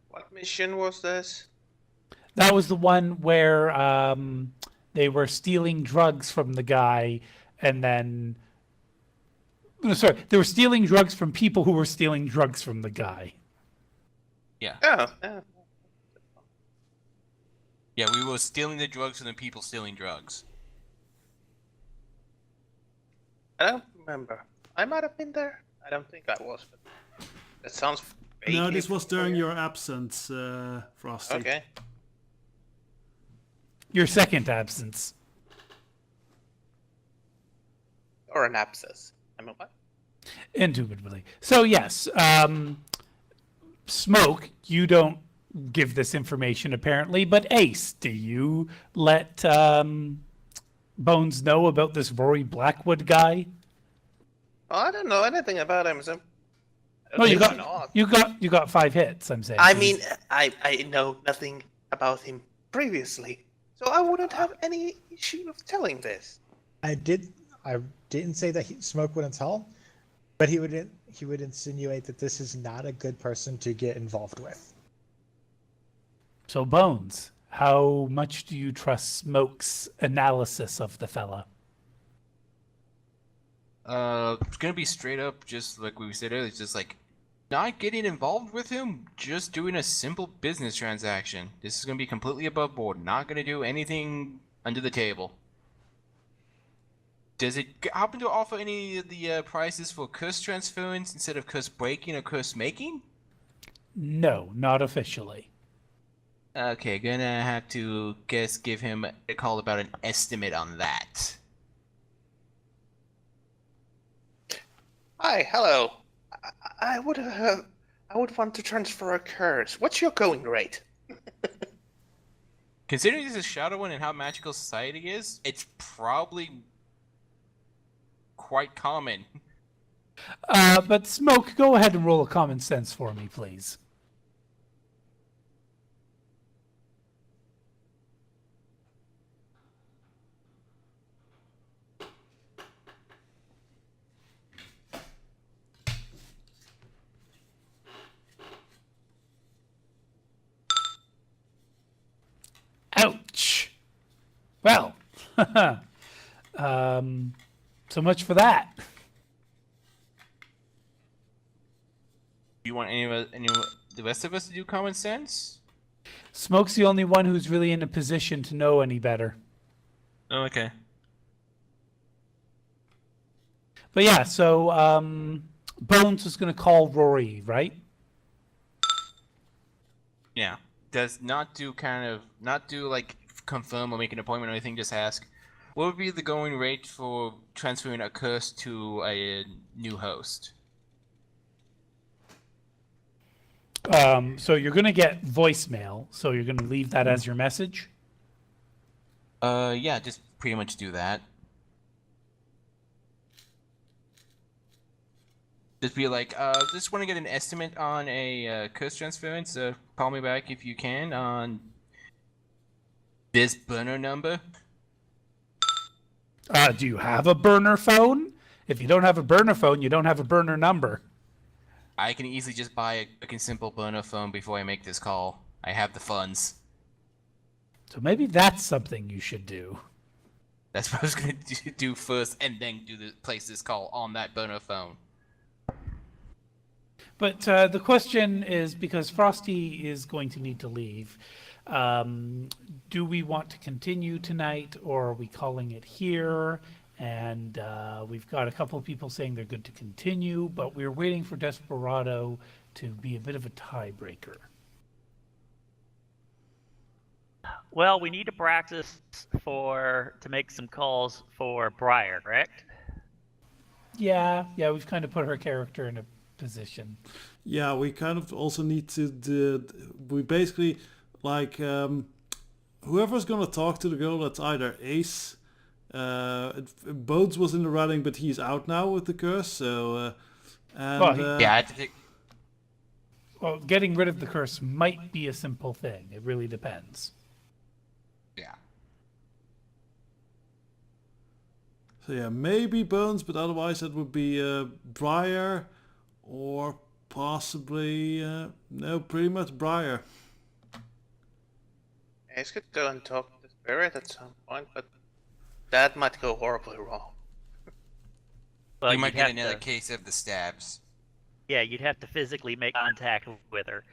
Speaker 2: What mission was this?
Speaker 1: That was the one where they were stealing drugs from the guy, and then... No, sorry, they were stealing drugs from people who were stealing drugs from the guy.
Speaker 6: Yeah.
Speaker 2: Oh, yeah.
Speaker 6: Yeah, we were stealing the drugs from the people stealing drugs.
Speaker 2: I don't remember. I might have been there. I don't think I was, but that sounds vaguely
Speaker 3: No, this was during
Speaker 2: familiar.
Speaker 3: your absence, Frosty.
Speaker 2: Okay.
Speaker 1: Your second absence.
Speaker 2: Or an abscess. I mean, what?
Speaker 1: Indubitably. So yes, Smoke, you don't give this information apparently, but Ace, do you let Bones know about this Rory Blackwood guy?
Speaker 2: Oh, I don't know anything about him, so...
Speaker 1: No, you
Speaker 2: Maybe
Speaker 1: got
Speaker 2: not.
Speaker 1: you got 5 hits. I'm saying.
Speaker 2: I mean, I know nothing about him previously, so I wouldn't have any issue of telling this.
Speaker 5: I didn't say that Smoke wouldn't tell, but he would insinuate that this is not a good person to get involved with.
Speaker 1: So Bones, how much do you trust Smoke's analysis of the fella?
Speaker 6: It's gonna be straight up, just like we said earlier. It's just like not getting involved with him, just doing a simple business transaction. This is gonna be completely above board. Not gonna do anything under the table. Does it happen to offer any of the prices for curse transference instead of curse breaking or curse making?
Speaker 1: No, not officially.
Speaker 6: Okay, gonna have to give him a call about an estimate on that.
Speaker 2: Hi, hello. I would want to transfer a curse. What's your going rate?
Speaker 6: Considering this is Shadowrun and how magical society is, it's probably quite common.
Speaker 1: But Smoke, go ahead and roll a common sense for me, please. Well, so much for that.
Speaker 6: Do you want the rest of us to do common sense?
Speaker 1: Smoke's the only one who's really in a position to know any better.
Speaker 6: Oh, okay.
Speaker 1: But yeah, so Bones was going to call Rory, right?
Speaker 6: Yeah. Does not do like confirm or make an appointment or anything. Just ask, what would be the going rate for transferring a curse to a new host?
Speaker 1: So you're going to get voicemail. So you're going to leave that as your message.
Speaker 6: Yeah, just pretty much do that. Just be like, just want to get an estimate on a curse transference. Call me back if you can on this burner number.
Speaker 1: Do you have a burner phone? If you don't have a burner phone, you don't have a burner number.
Speaker 6: I can easily just buy a simple burner phone before I make this call. I have the funds.
Speaker 1: So maybe that's something you should do.
Speaker 6: That's what I was gonna do first, and then place this call on that burner phone.
Speaker 1: But the question is, because Frosty is going to need to leave, do we want to continue tonight, or are we calling it here? And we've got a couple of people saying they're good to continue, but we're waiting for Desperado to be a bit of a tiebreaker.
Speaker 4: Well, we need to practice to make some calls for Briar, correct?
Speaker 1: Yeah, we've kind of put her character in a position.
Speaker 3: Yeah, we kind of also need to we basically like whoever's gonna talk to the girl, that's either Ace. Bones was in the running, but he's out now with the curse. So
Speaker 6: Yeah, I have to take.
Speaker 1: Well, getting rid of the curse might be a simple thing. It really depends.
Speaker 6: Yeah.
Speaker 3: So yeah, maybe Bones, but otherwise it would be Briar, or possibly no, pretty much Briar.
Speaker 2: Ace could go and talk to the spirit at some point, but that might go horribly wrong.
Speaker 4: Well,
Speaker 6: You might
Speaker 4: you'd
Speaker 6: get
Speaker 4: have
Speaker 6: another
Speaker 4: to-
Speaker 6: case of the stabs.
Speaker 4: Yeah, you'd have to physically make contact with her.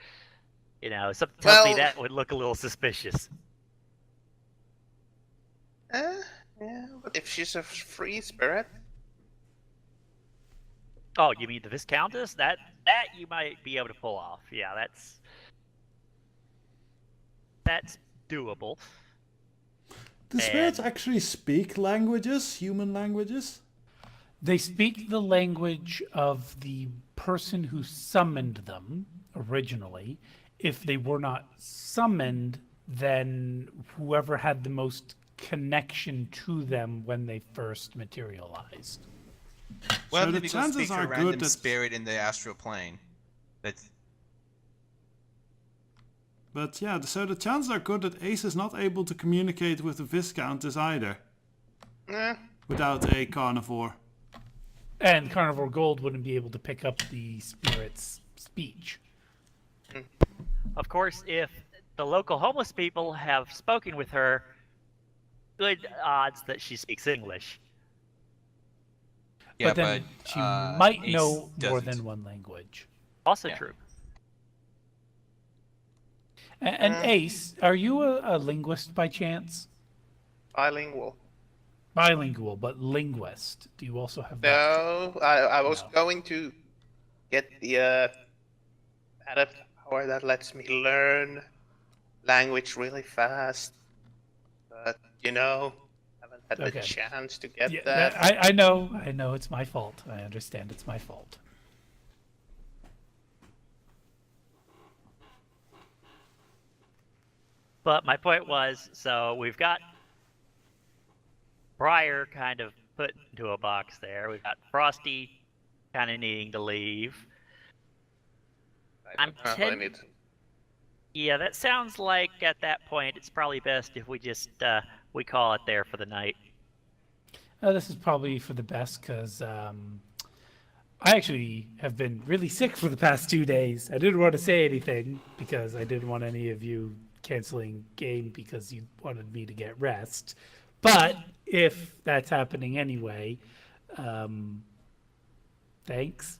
Speaker 4: You know, something tells me
Speaker 2: Well-
Speaker 4: that would look a little suspicious.
Speaker 2: Yeah, but if she's a free spirit,
Speaker 4: Oh, you mean the Viscountess? That you might be able to pull off. Yeah, that's doable.
Speaker 3: Do spirits actually speak languages, human languages?
Speaker 1: They speak the language of the person who summoned them originally. If they were not summoned, then whoever had the most connection to them when they first materialized.
Speaker 6: Well,
Speaker 3: So the
Speaker 6: maybe go
Speaker 3: chances
Speaker 6: speak to
Speaker 3: are
Speaker 6: a
Speaker 3: good
Speaker 6: random
Speaker 3: that-
Speaker 6: spirit in the astral plane. That's
Speaker 3: But yeah, so the chances are good that Ace is not able to communicate with the Viscountess either, without a carnivore.
Speaker 1: And Carnivore Gold wouldn't be able to pick up the spirit's speech.
Speaker 4: Of course, if the local homeless people have spoken with her, good odds that she speaks English.
Speaker 6: yeah,
Speaker 1: but then
Speaker 6: but
Speaker 1: she might
Speaker 6: Ace
Speaker 1: know more
Speaker 6: doesn't.
Speaker 1: than one language.
Speaker 4: Also
Speaker 6: Yeah.
Speaker 4: true.
Speaker 1: And Ace, are you a linguist by chance?
Speaker 2: bilingual.
Speaker 1: Bilingual, but linguist. Do you also have that?
Speaker 2: No, I was
Speaker 1: No.
Speaker 2: going to get the adept power that lets me learn language really fast, but haven't had
Speaker 1: Okay.
Speaker 2: the chance to get
Speaker 1: Yeah,
Speaker 2: that.
Speaker 1: I know it's my fault. I understand it's my fault.
Speaker 4: But my point was, so we've got Briar kind of put into a box there. We've got Frosty kind of needing to leave. I'm
Speaker 2: Apparently I
Speaker 4: ten-
Speaker 2: need.
Speaker 4: Yeah, that sounds like at that point it's probably best if we just we call it there for the night.
Speaker 1: This is probably for the best because I actually have been really sick for the past 2 days. I didn't want to say anything because I didn't want any of you canceling game because you wanted me to get rest. But if that's happening anyway, thanks.